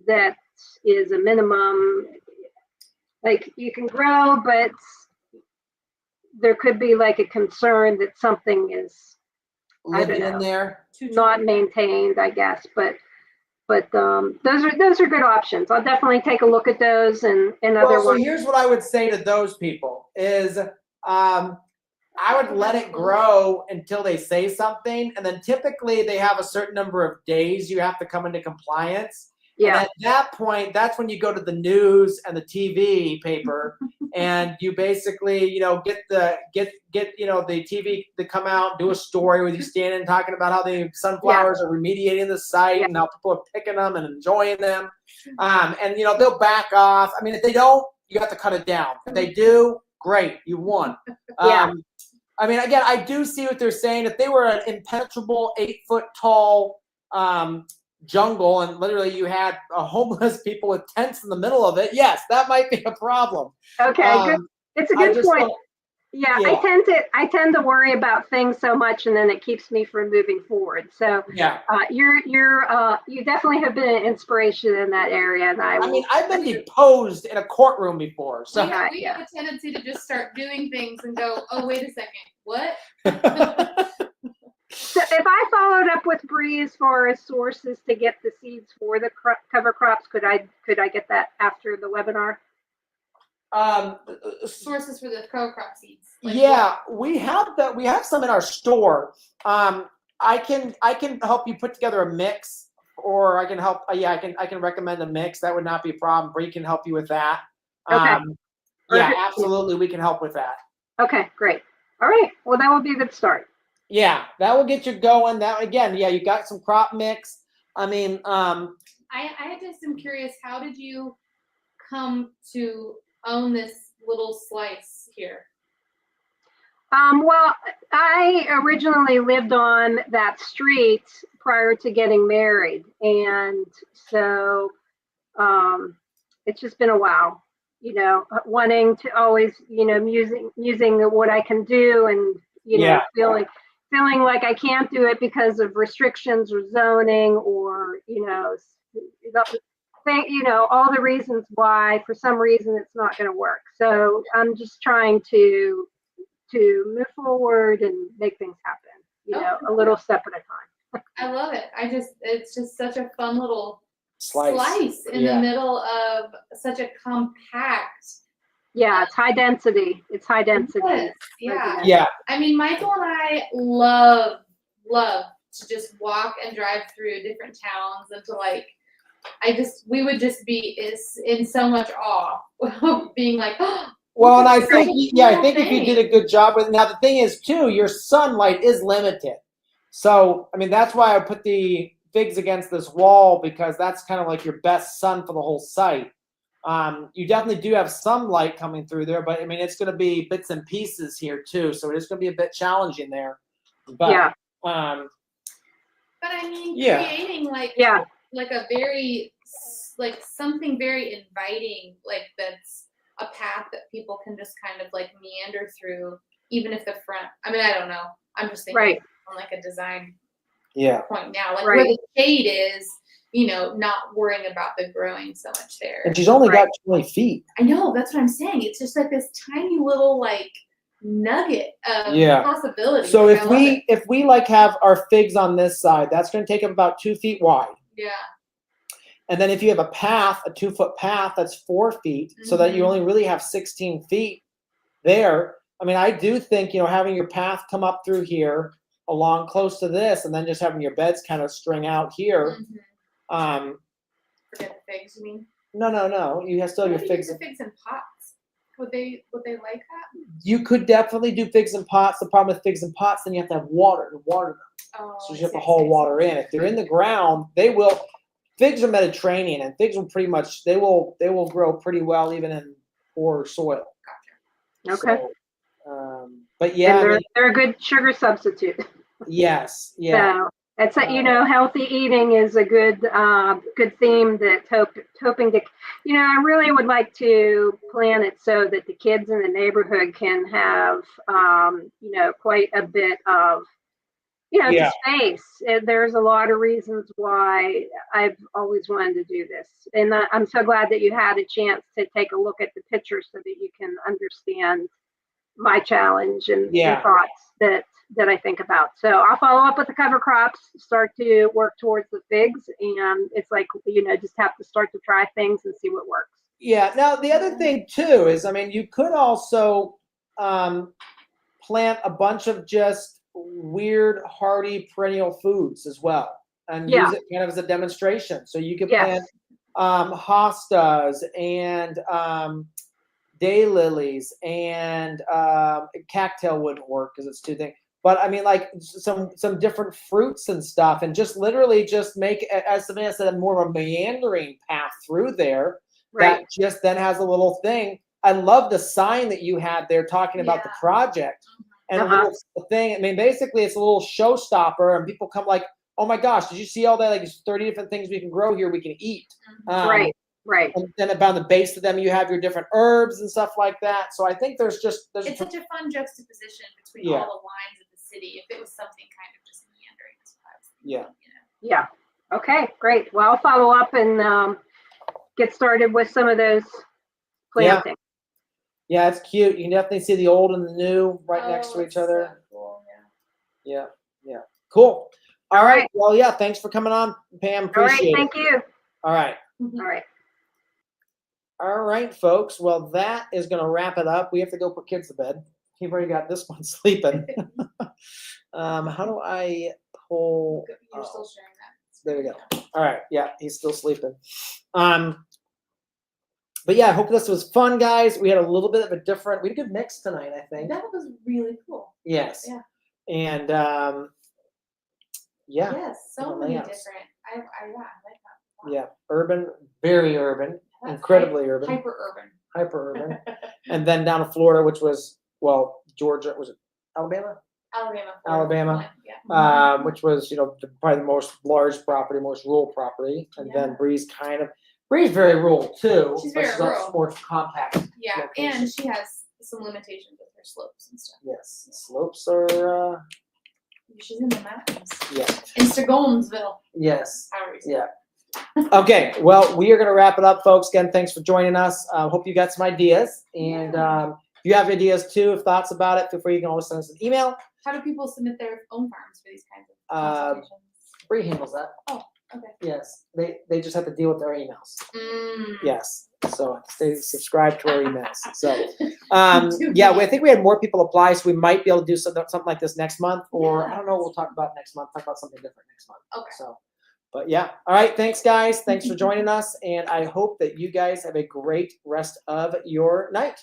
that is a minimum. Like you can grow, but there could be like a concern that something is Living in there. not maintained, I guess. But those are good options. I'll definitely take a look at those and other Well, so ones. here's what I would say to those people is I would let it grow until they say something. And then typically they have a certain number of days you have to come into compliance. And Yeah, at that point, that's when you go to the news and the TV paper and you basically, get the TV to come out, do a story with you standing talking about how the sunflowers are remediating the site Yeah. and how people are picking them and enjoying them. And they'll back off. I mean, if they don't, you have to cut it down. If they do, great, you won. Yeah. I mean, again, I do see what they're saying. If they were an impenetrable 8-foot tall jungle and literally you had homeless people with tents in the middle of it, yes, that might be a problem. okay, good. It's a good point. Yeah, yeah. I tend to worry about things so much, and then it keeps me from moving forward. So Yeah. you definitely have been an inspiration in that area, and I mean, I've been deposed in a courtroom before, so We have a tendency to just start doing things and go, oh, wait a second, what? So if I followed up with Bree as far as sources to get the seeds for the cover crops, could I get that after the webinar? Sources for the cover crop seeds. Yeah, we have some in our store. I can help you put together a mix, or I can help. I can recommend a mix. That would not be a problem. Bree can help you with that. Okay. Yeah, absolutely, we can help with that. Okay, great. All right. Well, that will be a good start. Yeah, that will get you going. That again, yeah, you got some crop mix. I mean, I just am curious, how did you come to own this little slice here? Well, I originally lived on that street prior to getting married, and so it's just been a while, wanting to always, using what I can do, and feeling like I can't do it because of restrictions or zoning or all the reasons why for some reason it's not going to work. So I'm just trying to move forward and make things happen, a little step at a time. I love it. It's just such a fun little slice in the middle of such a compact. Yeah, it's high density. Yes, yeah. Yeah. I mean, Michael and I love to just walk and drive through different towns and to we would just be in so much awe of being like, oh, well, and I think, if you did a good job with it. Now, the thing is, too, your sunlight is limited. So, I mean, that's why I put the figs against this wall, because that's kind of like your best sun for the whole site. You definitely do have some light coming through there, but I mean, it's going to be bits and pieces here, too. So it is going to be a bit challenging there. But, yeah. But I mean, creating like a very, something very inviting, that's a path that people can just kind of meander through, even if the front, I mean, I don't know. I'm just thinking on a design point now, where the shade is, not worrying about the growing so much there. And she's only got 20 feet. I know, that's what I'm saying. It's just this tiny little nugget of possibility. So if we have our figs on this side, that's going to take up about 2 feet wide. Yeah. And then if you have a path, a 2-foot path, that's 4 feet, so that you only really have 16 feet there. I mean, I do think, having your path come up through here along close to this, and then just having your beds kind of string out here. Forget the figs, you mean? No. You still have your figs. The figs in pots. Would they like that? You could definitely do figs in pots. The problem with figs in pots, then you have to have water to water them. Oh, So you have to haul water in. If they're in the ground, they will. Figs are Mediterranean, and figs will pretty much they will grow pretty well even in poor soil. Gotcha. Okay. So, but yeah, and they're a good sugar substitute. Yes. Yeah. So, That's healthy eating is a good good theme that hoping to, I really would like to plan it so that the kids in the neighborhood can have, quite a bit of, Yeah. to space. There's a lot of reasons why I've always wanted to do this. And I'm so glad that you had a chance to take a look at the pictures so that you can understand my challenge and thoughts that I think about. So I'll follow up with the cover crops, start to work towards the figs, and it's like, just have to start to try things and see what works. Yeah. Now, the other thing too is, I mean, you could also plant a bunch of just weird, hardy, perennial foods as well, and use it kind of as a demonstration. So you could plant hostas and daylilies, and cattail wouldn't work because it's too thick. But I mean, like some different fruits and stuff, and just literally just make, as Savannah said, more of a meandering path through there that just then has a little thing. I love the sign that you had there talking about the project and a little thing. I mean, basically, it's a little showstopper, and people come like, "Oh my gosh, did you see all that? Like, there's 30 different things we can grow here. We can eat." Right. And then about the base of them, you have your different herbs and stuff like that. So I think there's it's such a fun juxtaposition between all the lines of the city. If it was something kind of just meandering, as far as Yeah. Okay, great. Well, I'll follow up and get started with some of those planting. Yeah, it's cute. You can definitely see the old and the new right next to each other. So cool, Yeah. Cool. All right. Well, yeah, thanks for coming on, Pam. Appreciate it. Thank you. All right. All right, folks. Well, that is going to wrap it up. We have to go put kids to bed. We've already got this one sleeping. How do I pull? You're still sharing that. There we go. All right. Yeah, he's still sleeping. But yeah, I hope this was fun, guys. We had a little bit of a different, we had a good mix tonight, I think. That was really cool. Yes. Yeah. And Yes, so many layouts. different. I like that. Yeah, urban, very urban, incredibly urban, hyper urban. And then down to Florida, which was, well, Georgia, was it Alabama? Alabama. Yeah. Which was, probably the most large property, most rural property. And then Bree's very rural too. She's very rural. More compact. Yeah, location. and she has some limitations with her slopes and stuff. Yes, slopes are. She's in the mountains. Yeah. In Stegomsville. Yes. However you say Yeah. Okay. Well, we are going to wrap it up, folks. Again, thanks for joining us. Hope you got some ideas. And if you have ideas too, thoughts about it, feel free. You can always send us an email. How do people submit their own farms for these kinds of consultations? Bree handles that. Oh, okay. Yes. They just have to deal with their emails. Yes. So stay subscribed to our emails. So I think we had more people apply, so we might be able to do something like this next month, or I don't know. We'll talk about next month. Talk about something different next month. Okay. So, but yeah. All right. Thanks, guys. Thanks for joining us, and I hope that you guys have a great rest of your night.